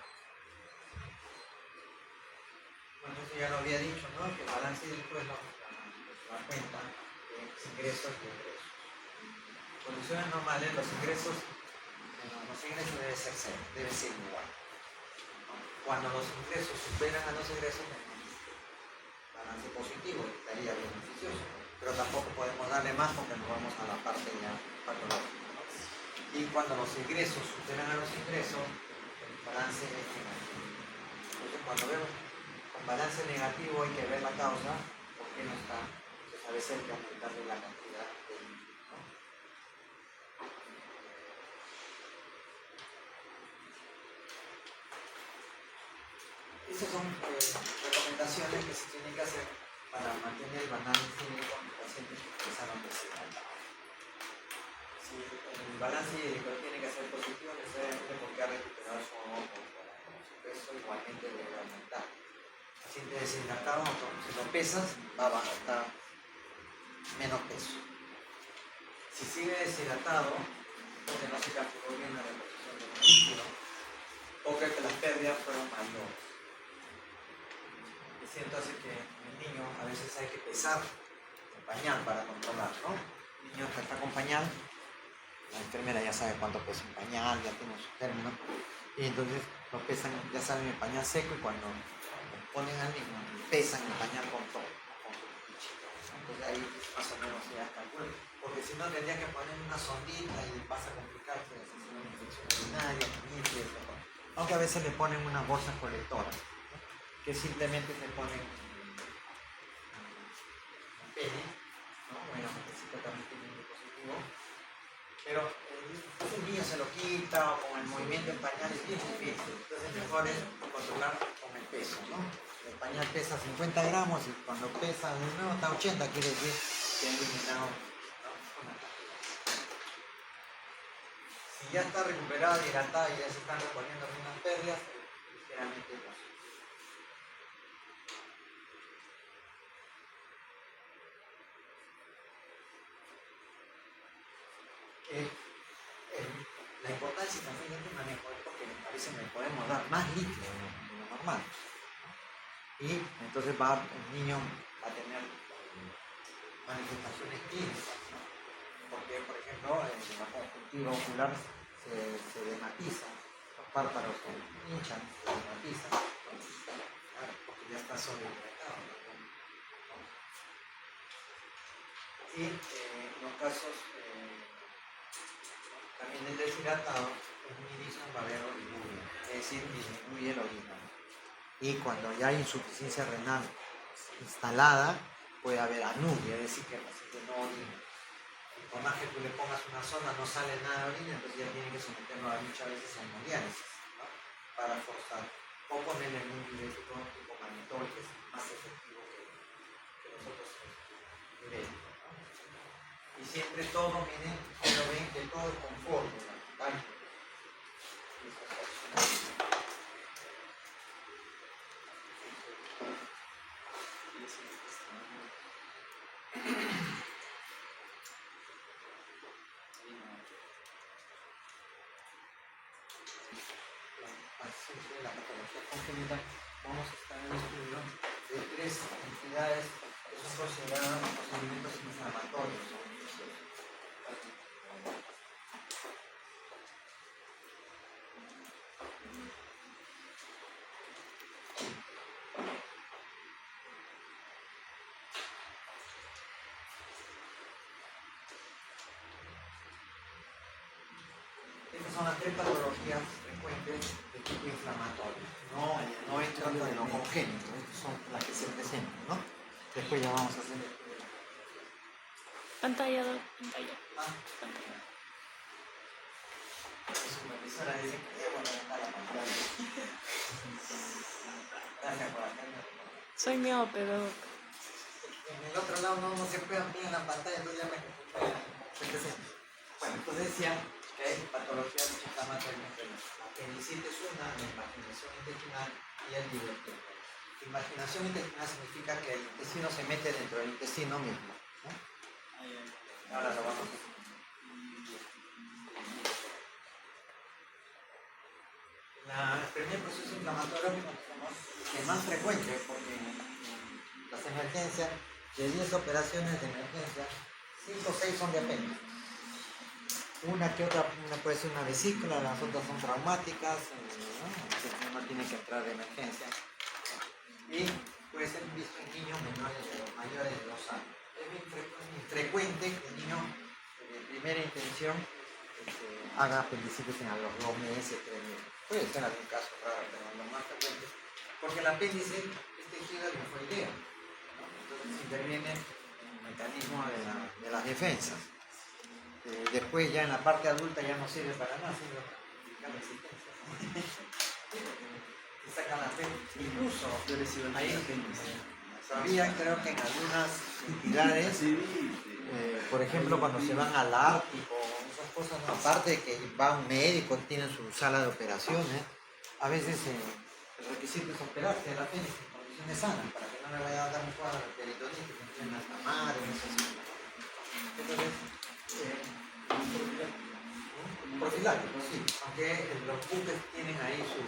Bueno, eso ya lo había dicho, ¿no? Que el balance después nos da cuenta de ingresos y egresos. En condiciones normales los ingresos debe ser igual. Cuando los ingresos superan a los egresos, tenemos balance positivo, estaría beneficioso, pero tampoco podemos darle más porque nos vamos a la parte ya patológica. Y cuando los ingresos superan a los ingresos, el balance es negativo. Entonces, cuando vemos un balance negativo, hay que ver la causa, por qué no está. Entonces, a veces hay que aumentarle la cantidad de líquido, ¿no? Estas son recomendaciones que se tienen que hacer para mantener el balance hídrico en pacientes que empezaron a obesidad. Si el balance hídrico tiene que ser positivo, necesariamente porque ha recuperado su peso, igualmente debe aumentar. El paciente deshidratado, si lo pesas, va a bajar menos peso. Si sigue deshidratado, porque no se calculó bien la reposición del líquido, o que las pérdidas fueron mayores. Entonces que el niño a veces hay que pesar el pañal para controlar, ¿no? El niño que está con pañal, la enfermera ya sabe cuánto pesa un pañal, ya tiene su término, y entonces lo pesan, ya saben el pañal seco, y cuando lo ponen al niño, pesan el pañal con todo, con su cuchillo. Entonces ahí más o menos se da calculo, porque si no tendría que poner una sondita y pasa a complicarse, si es una infección urinaria, aunque a veces le ponen unas bolsas colectoras, que simplemente se ponen un pene, ¿no? Bueno, necesita también tiene un dispositivo, pero el niño se lo quita o con el movimiento del pañal es bien difícil, entonces mejor es controlar con el peso, ¿no? El pañal pesa 50 gramos y cuando pesa de nuevo está 80, quiere decir que ha eliminado, ¿no? Una cantidad. Si ya está recuperada, hidratada y ya se están reponiendo algunas pérdidas, ligeramente es posible. La importancia también de este manejo es porque a veces le podemos dar más líquido de lo normal, ¿no? Y entonces el niño va a tener manifestaciones clínicas, ¿no? Porque, por ejemplo, en la conjuntiva ocular se dematiza, los párpados se hinchan, se dematizan, ¿no? Claro, porque ya está sobrehidratado, ¿no? Y en los casos también el deshidratado es un inicio va a haber oligoria, es decir, disminuye el orina. Y cuando ya hay insuficiencia renal instalada, puede haber anuria, es decir, que el paciente no orina. Y por más que tú le pongas una sonda, no sale nada de orina, entonces ya tiene que someterlo a muchas veces a hemodiálisis, ¿no? Para forzar. O ponerle en un diurético tipo mannitol, que es más efectivo que los otros diuréticos. Y siempre todo, miren, pero ven que todo es conforme, ¿vale? La patología congénita, vamos a estar en el estudio de 3 entidades que son consideradas procedimientos inflamatorios. Estas son las 3 patologías frecuentes de tipo inflamatorio. No entran en lo congénito, estas son las que se presentan, ¿no? Después ya vamos a hacer el estudio. Pantalla. Pantalla. La supervisora dice que debo levantar la pantalla. Soy miope, pero En el otro lado no se puede ampliar en la pantalla, entonces ya me confundí. Entonces, bueno, entonces decía que hay patología de inflamatoria. La apendicitis es una, la imaginación intestinal y el divertido. Imaginación intestinal significa que el intestino se mete dentro del intestino mismo, ¿no? Ahora lo vamos a ver. El primer proceso inflamatorio es más frecuente porque en las emergencias, de 10 operaciones de emergencia, 5 o 6 son de apéndice. Una que otra puede ser una vesícula, las otras son traumáticas, ¿no? Entonces uno tiene que entrar de emergencia. Y puede ser visto en niños mayores de 2 años. Es muy frecuente que el niño de primera intención haga apendicitis a los 2 meses, 3 meses. Puede ser algún caso raro, pero lo más frecuente. Porque el apéndice es tejido linfoideo, ¿no? Entonces interviene en el mecanismo de las defensas. Después ya en la parte adulta ya no sirve para nada, sirve para justificar la existencia, ¿no? Se sacan las apéndices. Incluso ahí todavía creo que en algunas entidades, por ejemplo cuando se van al Ártico, esas cosas, ¿no? Aparte de que va un médico, tienen su sala de operaciones, a veces el requisito es operarse el apéndice en condiciones sanas para que no le vaya a dar un cuadro de peritonitis que empiecen a inflamar o eso así. Entonces, profiláctico, sí, aunque los buques tienen ahí su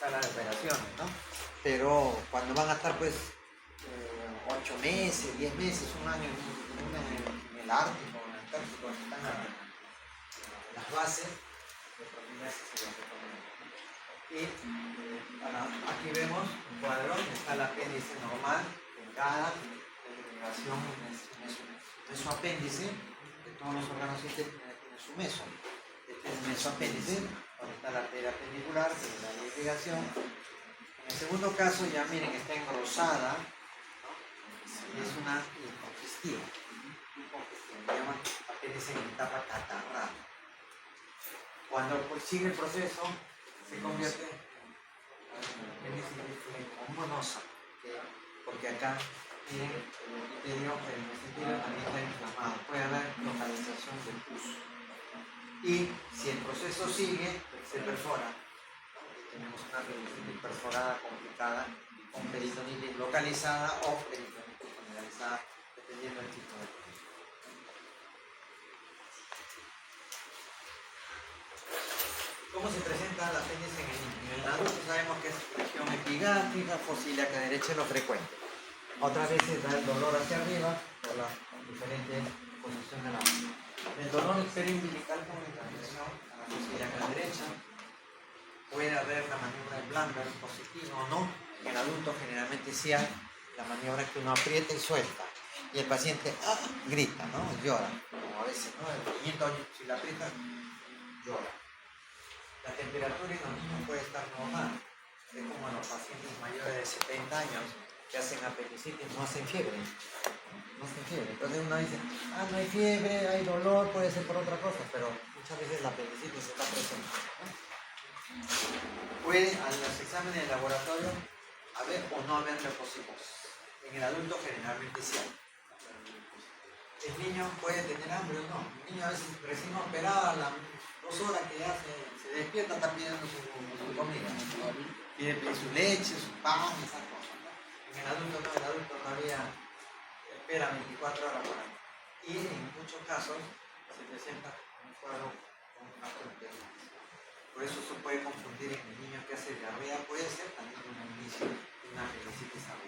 sala de operaciones, ¿no? Pero cuando van a estar pues 8 meses, 10 meses, un año en el Ártico, en el Antártico, donde están las bases de profilaxis se las recomiendo. Y aquí vemos un cuadro donde está el apéndice normal, en cada delegación mesoapéndice, que todos los órganos intestinales tienen su meso. Este es el mesoapéndice, donde está la arteria pendicular, que es la irrigación. En el segundo caso, ya miren, está engrosada, ¿no? Es una incongestiva. Se llama apéndice en etapa catarral. Cuando sigue el proceso, se convierte en apéndice leishmanosa, porque acá miren, el mesenterio también está inflamado, puede haber localización del pus. Y si el proceso sigue, se perfora. Tenemos una peritonitis perforada complicada con peritonitis localizada o peritonitis generalizada, dependiendo del tipo de peritonitis. ¿Cómo se presenta el apéndice en el niño? En el adulto sabemos que es región epigástrica, fosíliaca derecha, lo frecuente. Otras veces da el dolor hacia arriba por la diferente posición de la mano. El dolor es periumbilical con intervención a la fosíliaca derecha. Puede haber la maniobra de Blamberg positiva o no. En el adulto generalmente sí hay la maniobra que uno aprieta y suelta. Y el paciente grita, ¿no? Llora. Como a veces, ¿no? El niñito, si la aprieta, llora. La temperatura en los niños puede estar normal. Es como en los pacientes mayores de 70 años que hacen apendicitis, no hacen fiebre. No hacen fiebre. Entonces uno dice, no hay fiebre, hay dolor, puede ser por otra cosa, pero muchas veces la apendicitis está presente, ¿no? Puede a los exámenes de laboratorio haber o no haber leucocitosis. En el adulto generalmente sí hay. El niño puede tener hambre o no. El niño a veces recién operado, a las 2 horas que ya se despierta, está pidiendo su comida. Pide su leche, su pan, esas cosas, ¿no? En el adulto no, el adulto todavía espera 24 horas para. Y en muchos casos se presenta un cuadro con gastroenteritis. Por eso se puede confundir en el niño que hace diarrea, puede ser también un inicio de una apendicitis aguda.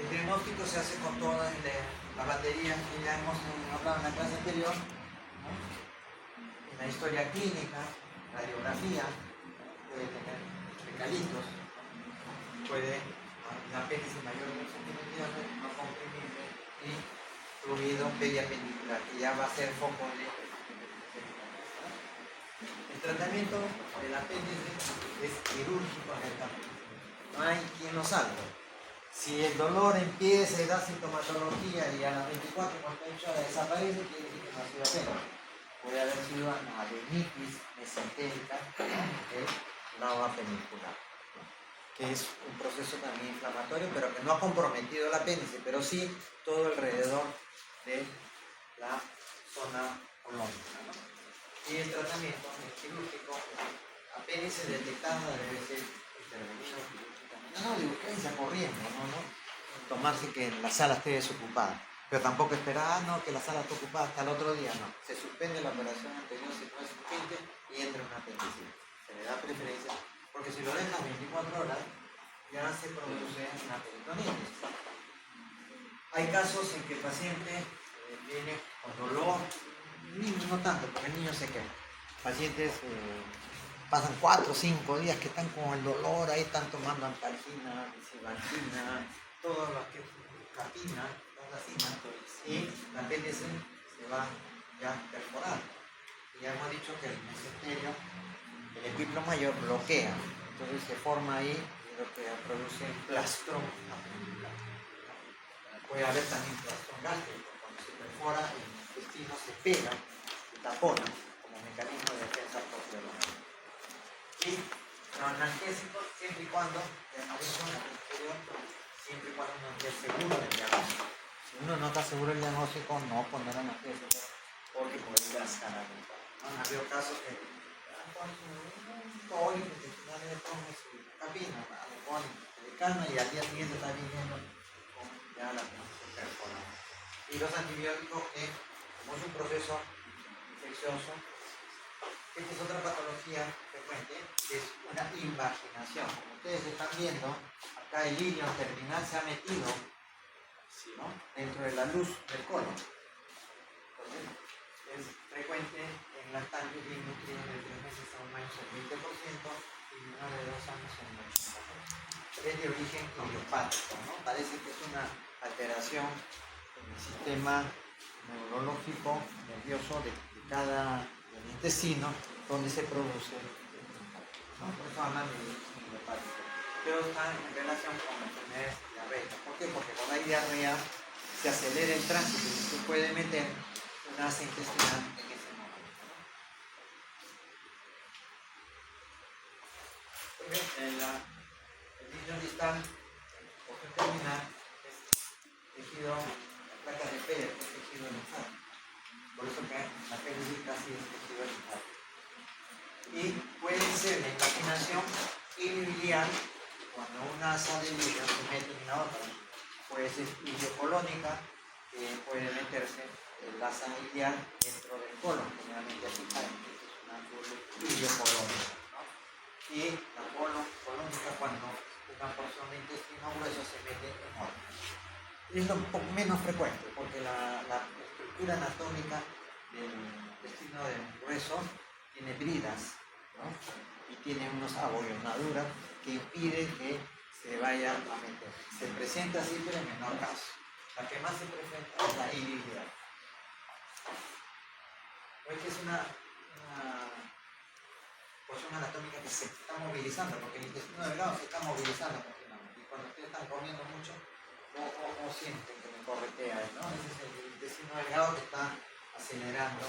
El diagnóstico se hace con todas las baterías que ya hemos hablado en la clase anterior, ¿no? En la historia clínica, radiografía, puede tener recalitos, puede la apéndice mayor de 1 centímetro, no comprimible y fluido periapendicular, que ya va a ser foco de. El tratamiento del apéndice es quirúrgico netamente. No hay quien lo salve. Si el dolor empieza y da sintomatología y a las 24 o 48 horas desaparece, quiere decir que no ha sido apéndice. Puede haber sido una adenitis mesentérica del lado apendicular. que es un proceso también inflamatorio, pero que no ha comprometido el apéndice, pero sí todo alrededor de la zona colónica, ¿no? Y el tratamiento es quirúrgico, apéndice detectado debe ser intervenido quirúrgicamente. No, de urgencia, corriendo, no tomarse que la sala esté desocupada. Pero tampoco esperar, no, que la sala esté ocupada hasta el otro día, no. Se suspende la operación anterior si no es urgente y entra una apendicitis. Se le da preferencia, porque si lo dejas 24 horas, ya se produce una peritonitis. Hay casos en que el paciente viene con dolor, niños no tanto, porque el niño se queda. Pacientes pasan 4 o 5 días que están con el dolor, ahí están tomando antalgina, cibantina, todas las que capina, todas las y la apéndice se va ya perforando. Y ya hemos dicho que el mesenterio, el epíplo mayor bloquea, entonces se forma ahí lo que produce plastron apendicular. Puede haber también plastron gástrico, cuando se perfora el intestino se pega y tapona como mecanismo de defensa propio. Y los analgésicos siempre y cuando, siempre y cuando uno esté seguro del diagnóstico. Si uno no está seguro del diagnóstico, no poner analgésicos porque puede lascar algo. Han habido casos que un cólico intestinal le pone su capina, le pone, le calma y al día siguiente está viniendo con ya la perforada. Y los antibióticos que, como es un proceso infeccioso, esta es otra patología frecuente, que es una invaginación. Como ustedes están viendo, acá el hilio terminal se ha metido, ¿sí, no?, dentro de la luz del colon. Entonces, es frecuente en lactantes y nutrientes de 3 meses a 1 año el 20% y menores de 2 años en el 80%. Es de origen idiopático, ¿no? Parece que es una alteración en el sistema neurológico nervioso de cada intestino donde se produce, ¿no? Por eso hablan de idiopático. Pero está en relación con enfermedades diarreicas. ¿Por qué? Porque cuando hay diarrea se acelera el tránsito y se puede meter un asa intestinal en ese momento, ¿no? El líquido distal, en su porción terminal, es tejido, la placa de Peyerl es tejido linfático. Por eso que la apéndice casi es tejido linfático. Y puede ser la invaginación iliobiliar, cuando una asa de ilio se mete en la otra. Puede ser iliocolónica, que puede meterse el asa iliar dentro del colon, generalmente así es una iliocolónica, ¿no? Y la colónica cuando una porción de intestino grueso se mete en otra. Es lo un poco menos frecuente, porque la estructura anatómica del intestino grueso tiene bridas, ¿no? Y tiene unos abollonaduras que impiden que se vaya a meter. Se presenta así, pero en menor caso. La que más se presenta es la ilioiliar. Pues que es una porción anatómica que se está movilizando, porque el intestino delgado se está movilizando continuamente. Y cuando ustedes están comiendo mucho, no sienten que me corretea, ¿no? Ese es el intestino delgado que está acelerando.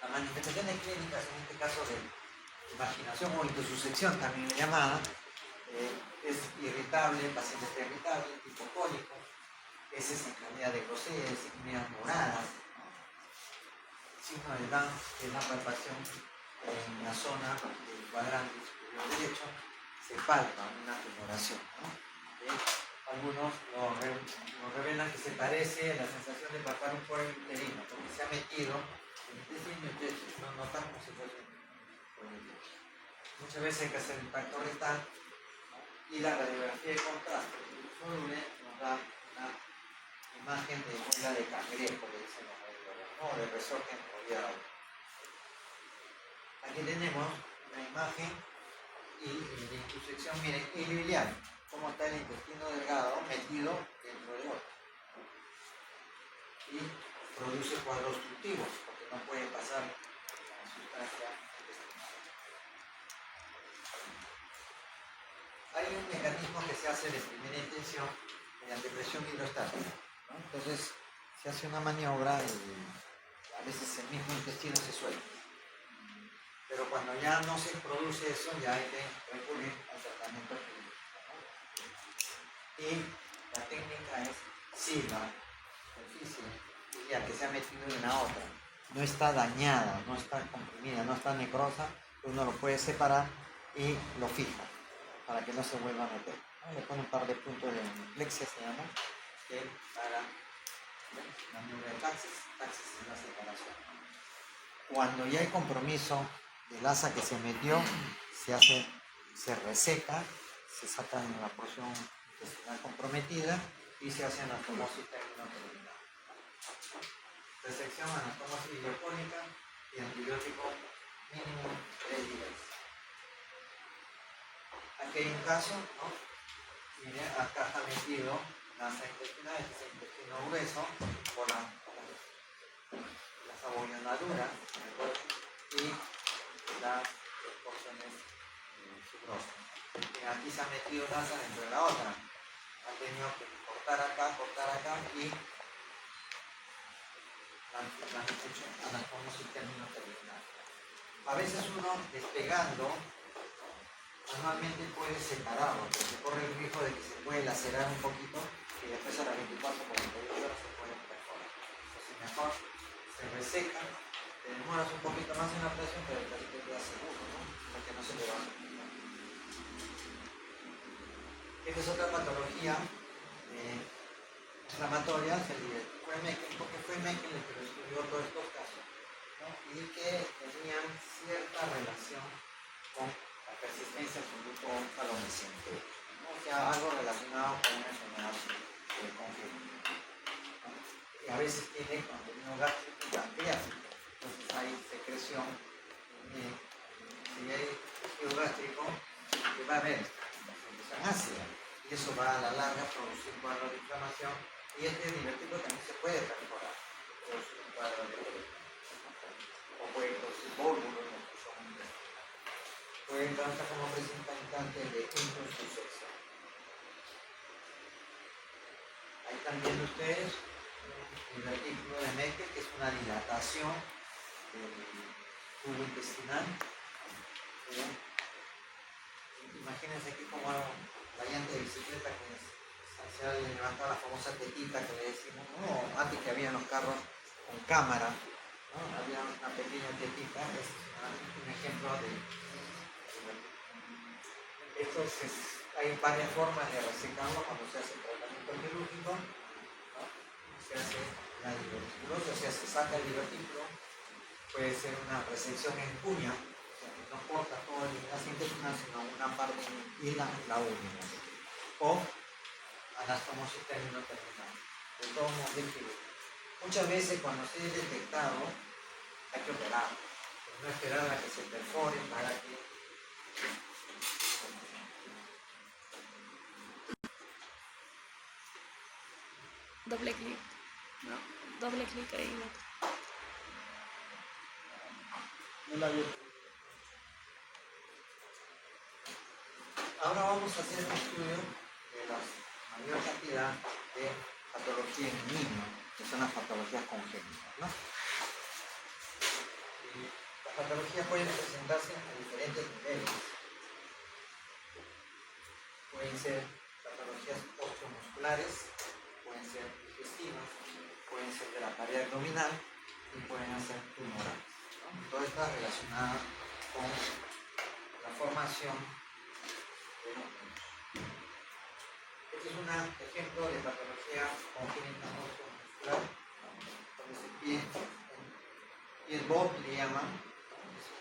Las manifestaciones clínicas, en este caso de invaginación o intussusección también llamada, es irritable, el paciente está irritable, tipo cólico, heces en calidad de grosella, signos moradas, ¿no? Signo de Down es la palpación en la zona del cuadrante superior derecho, se palpa una tumoración, ¿no? Algunos nos revelan que se parece a la sensación de palpar un cuerpo uterino, porque se ha metido en el intestino y ustedes no notan como si fuese un uterino. Muchas veces hay que hacer impacto rectal, ¿no? Y la radiografía de contraste soluble nos da una imagen de muela de cangrejo, le dicen los radiólogos, ¿no? De resorte enrollado. Aquí tenemos una imagen y de intusección, miren, ilioiliar, cómo está el intestino delgado metido dentro de otro. Y produce cuadros obstructivos, porque no puede pasar la sustancia intestinal. Hay un mecanismo que se hace de primera intención mediante presión hidrostática, ¿no? Entonces se hace una maniobra y a veces el mismo intestino se suelta. Pero cuando ya no se produce eso, ya hay que recurrir al tratamiento clínico, ¿no? Y la técnica es si la superficie ya que se ha metido en la otra no está dañada, no está comprimida, no está necrosa, uno lo puede separar y lo fija para que no se vuelva a meter, ¿no? Le pone un par de puntos de plexia, se llama, que para la neurotaxis, taxis es la separación. Cuando ya hay compromiso del asa que se metió, se reseca, se saca en la porción intestinal comprometida y se hace anastomosis terminal. Resección, anastomosis idiopónica y antibiótico mínimo 3 días. Aquí hay un caso, ¿no? Miren, acá está metido la asa intestinal, este es el intestino grueso, por las abollonadura y las porciones fibrosas. Aquí se ha metido una asa dentro de la otra. Han tenido que cortar acá y la anastomosis terminal. A veces uno despegando normalmente puede separarlo, pero se corre el riesgo de que se puede lacerar un poquito y después a las 24 o 48 horas se puede perforar. Entonces mejor se reseca, te demoras un poquito más en la operación, pero el paciente queda seguro, ¿no? Porque no se le va a complicar. Esta es otra patología inflamatoria, porque fue Meckel el que lo estudió todos estos casos, ¿no? Y que tenían cierta relación con la persistencia del conducto palomecente, ¿no? O sea, algo relacionado con una enfermedad congénita, ¿no? Y a veces tiene contenido gástrico y pancreático, entonces hay secreción, si hay tejido gástrico, que va a haber secreción ácida, y eso va a la larga a producir cuadros de inflamación, y este divertido también se puede perforar, producir un cuadro de inflamación, o puede producir vólvulos, puede entrar como representante de inconsuficiencia. Ahí están viendo ustedes el artículo de Meckel, que es una dilatación del tubo intestinal. Imagínense aquí como la llanta de bicicleta que se ha levantado la famosa tetita que le decimos, no, antes que había los carros con cámara, ¿no? Había una pequeña tetita, es un ejemplo de esto. Hay varias formas de resecarlo cuando se hace el tratamiento quirúrgico, ¿no? Se hace la diverticulosis, o sea, se saca el divertículo, puede ser una resección en cuña, o sea, que no corta todo el asa intestinal, sino una parte y la única, o anastomosis terminal. De todos modos, muchas veces cuando se es detectado hay que operar, no esperar a que se perfore para que Doble clic. No, doble clic ahí. no la vio. Ahora vamos a hacer un estudio de la mayor cantidad de patologías en niños, que son las patologías congénitas, ¿no? Y las patologías pueden presentarse a diferentes niveles. Pueden ser patologías osteomusculares, pueden ser digestivas, pueden ser de la pared abdominal y pueden ser tumorales, ¿no? Todo está relacionado con la formación de los niños. Este es un ejemplo de patología congénita osteomuscular, donde se pie bot le llaman,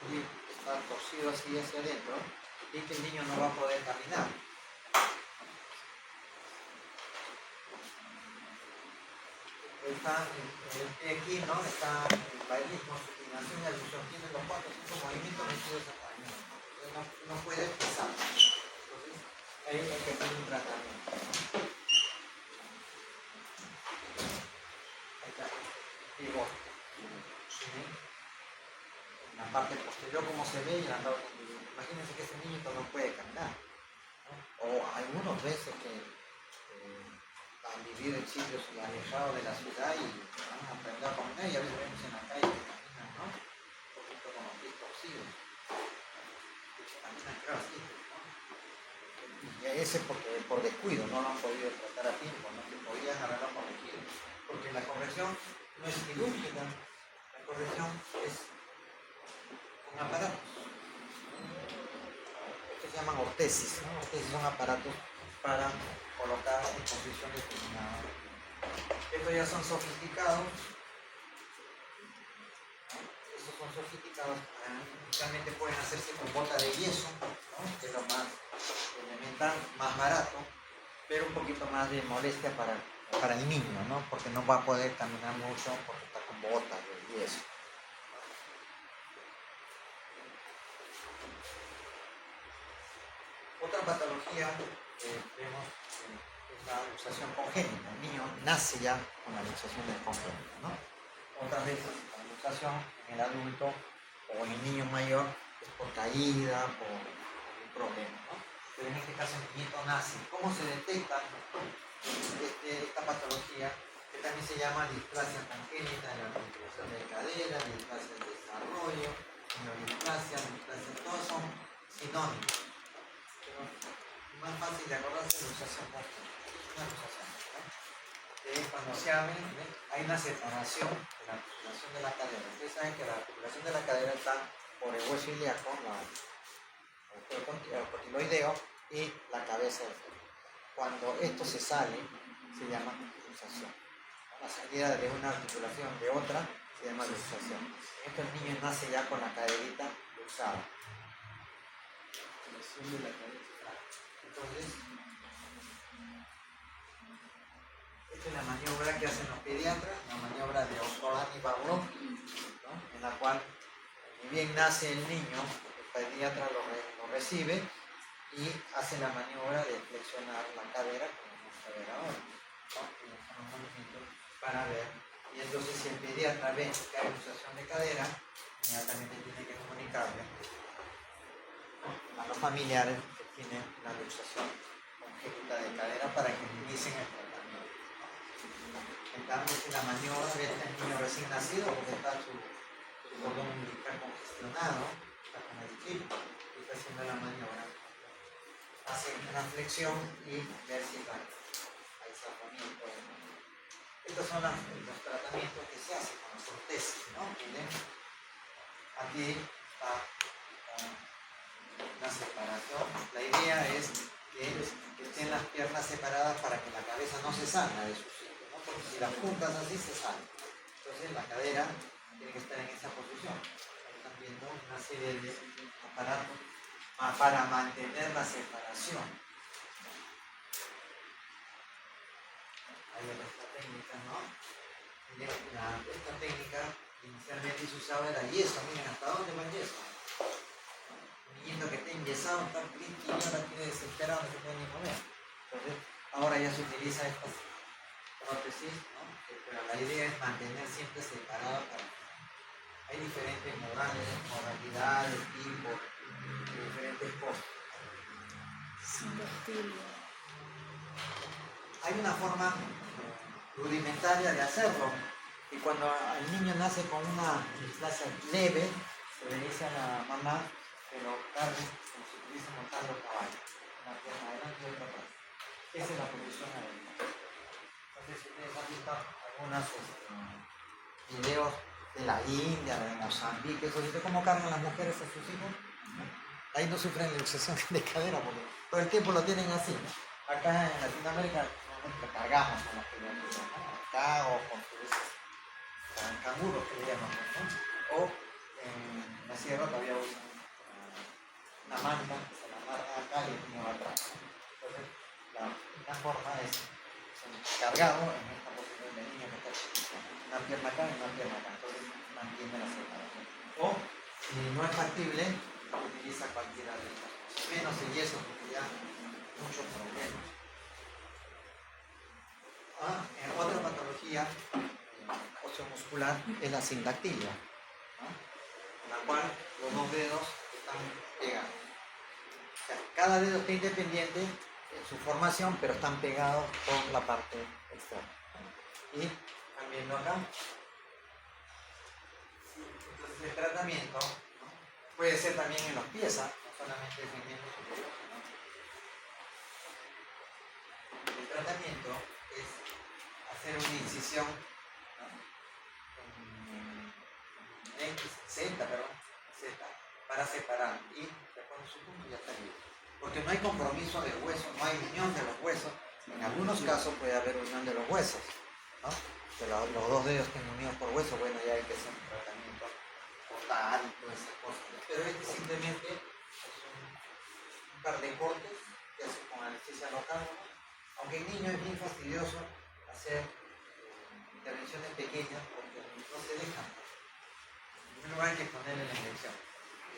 y está torcido así hacia adentro y que el niño no va a poder caminar. Está el pie aquí, ¿no? Está el bailismo, su inclinación y alusión, tiene los 4 o 5 movimientos metidos en la misma. Entonces no puede pisar. Entonces ahí hay que hacer un tratamiento. Ahí está, pivot. En la parte posterior como se ve y en la parte anterior. Imagínense que ese niño no puede caminar, ¿no? O algunos veces que van a vivir en sitios alejados de la ciudad y van a aprender a caminar, y a veces vemos en la calle que caminan, ¿no? Un poquito con los pies torcidos. necrosis, ¿no? Y ese porque por descuido no lo han podido tratar a tiempo, no se podían haberlo corregido. Porque la corrección no es quirúrgica, la corrección es con aparatos. Estos se llaman ortesis, ¿no? Ortesis son aparatos para colocar en posición determinada. Estos ya son sofisticados. Estos son sofisticados, inicialmente pueden hacerse con bota de yeso, ¿no? Que es lo más elemental, más barato, pero un poquito más de molestia para el niño, ¿no? Porque no va a poder caminar mucho porque está con botas de yeso. Otra patología que vemos es la luxación congénita. El niño nace ya con la luxación del congénito, ¿no? Otras veces la luxación en el adulto o en el niño mayor es por caída, por algún problema, ¿no? Pero en este caso el niñito nace. ¿Cómo se detecta esta patología? Que también se llama displasia congénita de la articulación de cadera, displasia del desarrollo, neodisplasia, displasia, todos son sinónimos. Pero más fácil de acordarse es la luxación congénita. Una luxación, ¿no? Cuando se abre, hay una separación de la articulación de la cadera. Ustedes saben que la articulación de la cadera está por el hueso ilíaco, el cotiloideo y la cabeza del feto. Cuando esto se sale, se llama luxación. La salida de una articulación de otra se llama luxación. En esto el niño nace ya con la caderita luxada. Entonces, esta es la maniobra que hacen los pediatras, la maniobra de Ostolan y Pavlov, ¿no? En la cual, ni bien nace el niño, el pediatra lo recibe y hace la maniobra de flexionar la cadera, como vamos a ver ahora, ¿no? Y son los movimientos para ver. Y entonces, si el pediatra ve que hay luxación de cadera, inmediatamente tiene que comunicarle, ¿no?, a los familiares que tienen la luxación congénita de cadera para que inicien el tratamiento. En cambio, si la maniobra de este niño recién nacido, porque está su cordón umbilical congestionado, está con el chip, y está haciendo la maniobra, hace una flexión y ver si hay zafamiento. Estos son los tratamientos que se hacen con las ortesis, ¿no? Miren, aquí está una separación. La idea es que estén las piernas separadas para que la cabeza no se salga de su sitio, ¿no? Porque si las juntas así se sale. Entonces la cadera tiene que estar en esa posición. Están viendo una serie de aparatos para mantener la separación. Ahí está esta técnica, ¿no? Esta técnica inicialmente se usaba era yeso. Miren, ¿hasta dónde va el yeso? Un niñito que está enyesado, está triste y ahora quiere desesperado, no se puede ni mover. Entonces, ahora ya se utiliza estas prótesis, ¿no? Pero la idea es mantener siempre separado. Hay diferentes modalidades, tipos, diferentes cosas. Hay una forma rudimentaria de hacerlo, y cuando el niño nace con una displasia leve, se le dice a la mamá que lo cargue como si estuviese montando caballo, una pierna adelante y otra atrás. Esa es la posición adecuada. Entonces, si ustedes han visto algunos videos de la India, de Mozambique, eso dice cómo cargan las mujeres a sus hijos, ¿no? Ahí no sufren luxación de cadera porque todo el tiempo lo tienen así, ¿no? Acá en Latinoamérica normalmente lo cargamos con las criaturas, ¿no? Acá o con canguros que le llamamos, ¿no? O en la sierra todavía usan una manta que se la amarra acá y el niño va atrás. Entonces la forma es cargado en esta posición del niño que está chiquito, una pierna acá y una pierna acá, entonces mantiene la separación. O si no es factible, utiliza cualquiera de estas cosas, menos el yeso porque ya muchos problemas. Otra patología osteomuscular es la sindactilia, ¿no? En la cual los dos dedos están pegados. O sea, cada dedo está independiente en su formación, pero están pegados por la parte externa. Y están viendo acá. Entonces el tratamiento, ¿no?, puede ser también en los pies, ¿no? solamente es el miembro superior, sino el tratamiento es hacer una incisión, ¿no? en Z, perdón, Z, para separar y se pone su punto y ya está libre. Porque no hay compromiso del hueso, no hay unión de los huesos. En algunos casos puede haber unión de los huesos, ¿no? Que los dos dedos estén unidos por hueso, bueno, ya hay que hacer un tratamiento total y todas esas cosas. Pero este simplemente es un par de cortes que hace con anestesia local, ¿no? Aunque el niño es bien fastidioso hacer intervenciones pequeñas porque no se dejan. En primer lugar hay que ponerle la inyección.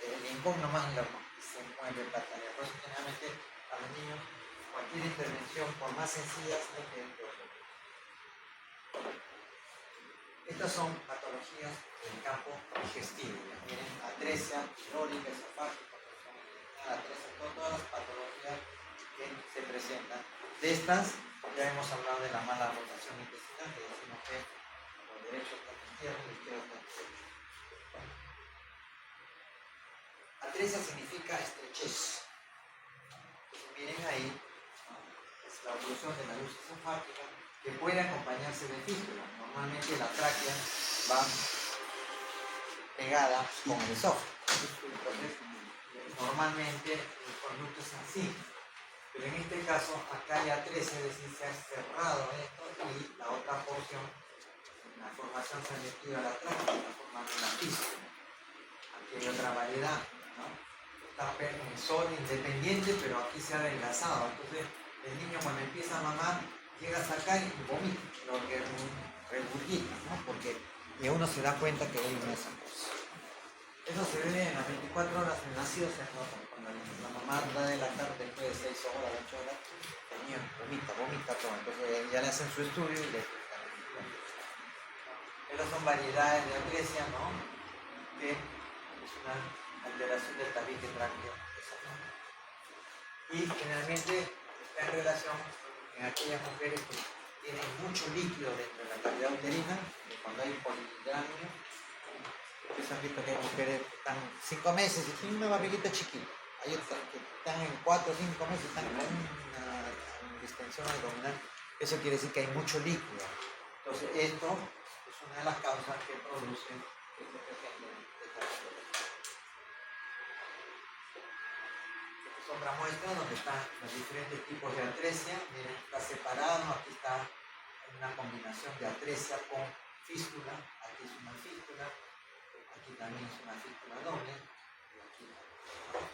El rincón nomás se mueve el pantalla. Por eso generalmente a los niños cualquier intervención, por más sencillas, hay que hacerlo. Estas son patologías del campo digestivo. Miren, atresia, pylórica, esofágica, atresia, todas las patologías que se presentan. De estas ya hemos hablado de la mala rotación intestinal, que decimos que los derechos están izquierdos y los izquierdos están derechos. Atresia significa estrechez. Entonces, miren ahí, ¿no? Es la oclusión de la luz esofágica que puede acompañarse de fístula. Normalmente la tráquea va pegada con el esófago. Entonces, normalmente el conducto es así. Pero en este caso, acá hay atresia, es decir, se ha cerrado esto y la otra porción, la formación se ha metido a la tráquea, está formando una fístula. Aquí hay otra variedad, ¿no? Está solo, independiente, pero aquí se ha adelgazado. Entonces, el niño cuando empieza a mamar, llega hasta acá y vomita, lo que regurgita, ¿no? Porque y uno se da cuenta que hay una esa cosa. Eso se ve en las 24 horas del nacido, se nota. Cuando la mamá da de lactar después de 6 horas, 8 horas, el niño vomita todo. Entonces ya le hacen su estudio y le explican. Pero son variedades de atresia, ¿no? Que es una alteración del tabique tráqueo esofágico. Y generalmente está en relación en aquellas mujeres que tienen mucho líquido dentro de la cavidad uterina, que cuando hay polihidramia, ustedes han visto que hay mujeres que están 5 meses y tienen una barriguita chiquita. Hay otras que están en 4 o 5 meses, están con una distensión abdominal. Eso quiere decir que hay mucho líquido. Entonces esto es una de las causas que produce que se presenten estas patologías. Esta es otra muestra donde están los diferentes tipos de atresia. Miren, está separado, aquí está una combinación de atresia con fístula, aquí es una fístula, aquí también es una fístula doble, y aquí también.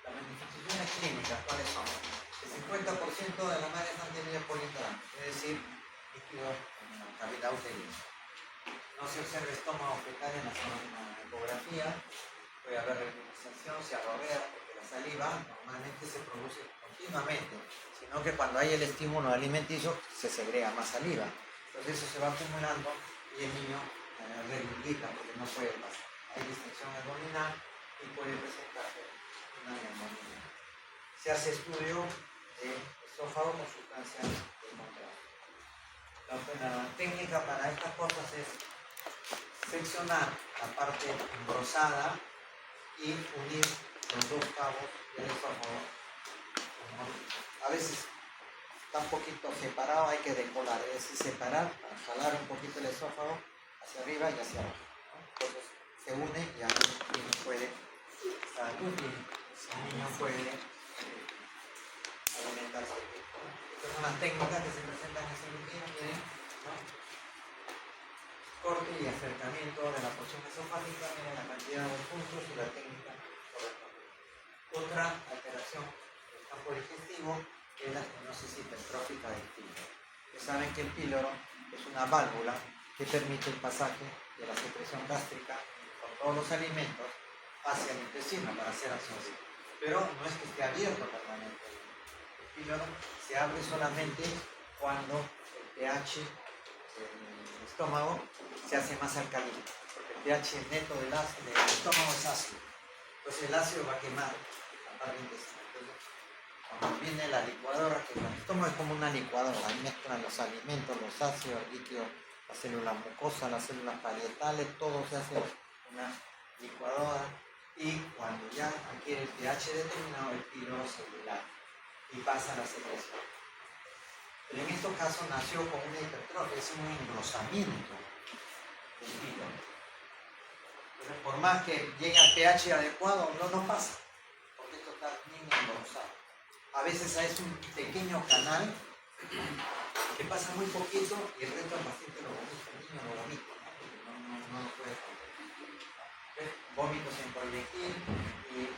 Las manifestaciones clínicas, ¿cuáles son? El 50% de las madres han tenido polihidramia, es decir, líquido en la cavidad uterina. No se observa estómago fetal en la ecografía, puede haber reutilización, se arrobea, porque la saliva normalmente se produce continuamente, sino que cuando hay el estímulo alimenticio se segrega más saliva. Entonces eso se va acumulando y el niño regurgita porque no puede pasar. Hay distensión abdominal y puede presentarse una neumonía. Se hace estudio de esófago con sustancias de contraste. La técnica para estas cosas es seccionar la parte engrosada y unir los dos cabos del esófago. A veces está un poquito separado, hay que decolar, es decir, separar para jalar un poquito el esófago hacia arriba y hacia abajo, ¿no? Entonces se une y ahí el niño puede estar útil, el niño puede alimentarse. Estas son las técnicas que se presentan en cirugía, miren, ¿no? Corte y acercamiento de la porción esofágica, miren la cantidad de puntos y la técnica correspondiente. Otra alteración del campo digestivo es la estenosis hipertrófica del píloro. Ustedes saben que el píloro es una válvula que permite el pasaje de la secreción gástrica con todos los alimentos hacia el intestino para hacer absorción. Pero no es que esté abierto permanentemente. El píloro se abre solamente cuando el pH del estómago se hace más alcalino, porque el pH neto del estómago es ácido. Entonces el ácido va a quemar la parte intestinal. Cuando viene la licuadora, que el estómago es como una licuadora, ahí mezclan los alimentos, los ácidos, líquidos, las células mucosas, las células parietales, todo se hace una licuadora, y cuando ya adquiere el pH determinado, el píloro se dilata y pasa a la secreción. Pero en estos casos nació con una hipertrofia, es un engrosamiento del píloro. Entonces, por más que llegue al pH adecuado, no pasa, porque esto está bien engrosado. A veces es un pequeño canal que pasa muy poquito y el resto del paciente lo vomita, el niño lo vomita, no lo puede comer. Vómitos en proyectil y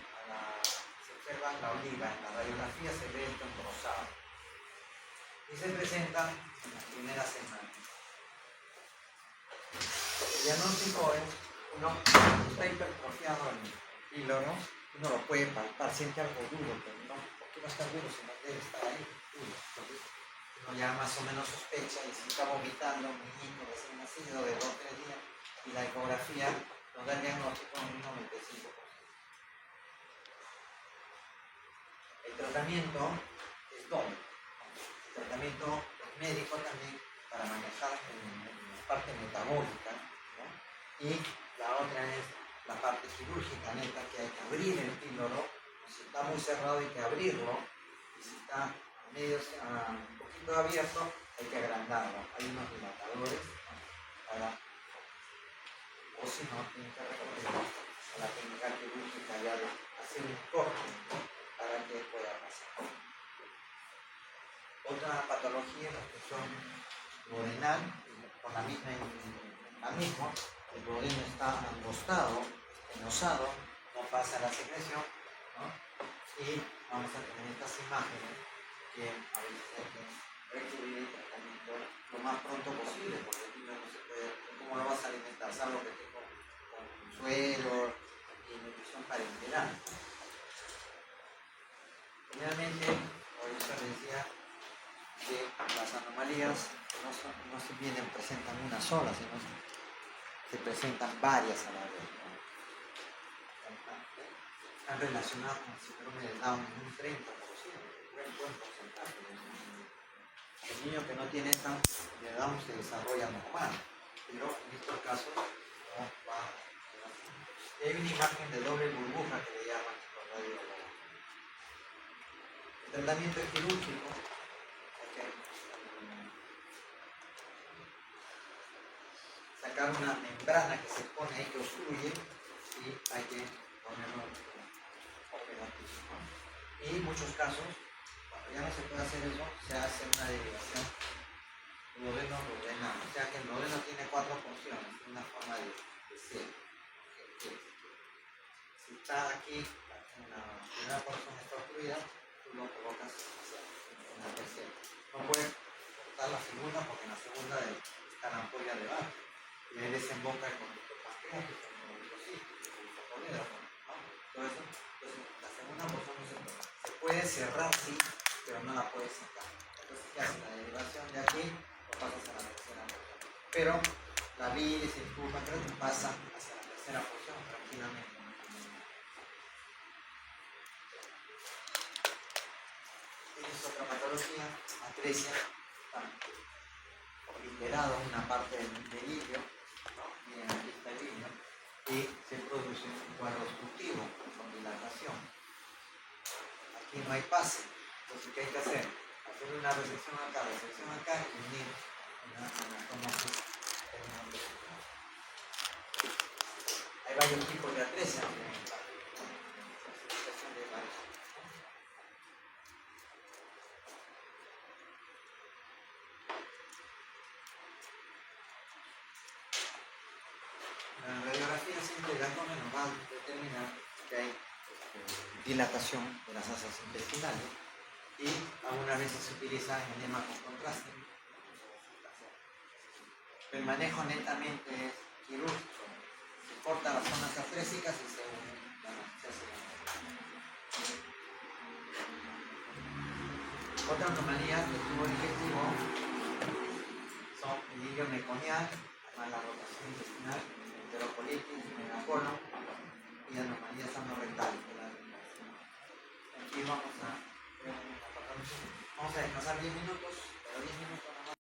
se observa la oliva, en la radiografía se ve esto engrosado. Y se presenta en las primeras semanas. El diagnóstico es, uno está hipertrofiado el píloro, uno lo puede palpar, siente algo duro, pero no, porque no está duro, sino debe estar ahí, duro. Entonces, uno ya más o menos sospecha, y si está vomitando un niñito recién nacido de 2 o 3 días, y la ecografía nos da el diagnóstico en un 95%. El tratamiento es doble. El tratamiento es médico también para manejar la parte metabólica, ¿no? Y la otra es la parte quirúrgica neta, que hay que abrir el píloro. Si está muy cerrado hay que abrirlo, y si está medio, un poquito abierto hay que agrandarlo. Hay unos dilatadores, ¿no? O si no, tienen que recurrir a la técnica quirúrgica ya de hacer un corte, ¿no? Para que pueda pasar. Otra patología es la obstrucción duodenal, con la misma mecanismo. El duodeno está angostado, estenosado, no pasa la secreción, ¿no? Y vamos a tener estas imágenes que a veces hay que recurrir al tratamiento lo más pronto posible, porque el niño no se puede, ¿cómo lo vas a alimentar? Salvo que esté con suelo y nutrición parenteral. Generalmente, por eso les decía que las anomalías no se presentan una sola, sino se presentan varias a la vez, ¿no? Están relacionadas con el síndrome de Down en un 30%, un buen porcentaje. El niño que no tiene de Down se desarrolla normal, pero en estos casos no va. Y hay una imagen de doble burbuja que le llaman por radiografía. El tratamiento es quirúrgico. Sacar una membrana que se pone ahí que obstruye y hay que ponerlo operativo. Y en muchos casos, cuando ya no se puede hacer eso, se hace una derivación duodeno-duodenal. O sea que el duodeno tiene 4 funciones, una forma de ser. Si está aquí, la primera porción está obstruida, tú lo colocas en la tercera. No puedes cortar la segunda porque en la segunda está la ampolla debajo. Y ahí desemboca el conducto pancreático, el conducto cístico, el conducto colédromo, ¿no? Todo eso. Entonces, la segunda porción no se puede cerrar, sí, pero no la puedes sacar. Entonces, ¿qué hace? La derivación de aquí lo pasas a la tercera porción. Pero la bilis y el tubo pancreático pasa hacia la tercera porción tranquilamente. Tienes otra patología, atresia, obliterado una parte del ilio, ¿no? Miren, aquí está el ilio, y se produce un cuadro obstructivo con dilatación. Aquí no hay pase, entonces ¿qué hay que hacer? Hacer una resección acá y unir una tomosis. Hay varios tipos de atresia. La radiografía simple de abdomen nos va a determinar que hay dilatación de las asas intestinales y algunas veces se utiliza enema con contraste. El manejo netamente es quirúrgico. Se cortan las zonas atrésicas y se unen. Otra anomalía del tubo digestivo son el ilio meconial, la rotación intestinal, enterocolitis, megacolon y anomalías anorrectales. Aquí vamos a descansar 10 minutos, pero 10 minutos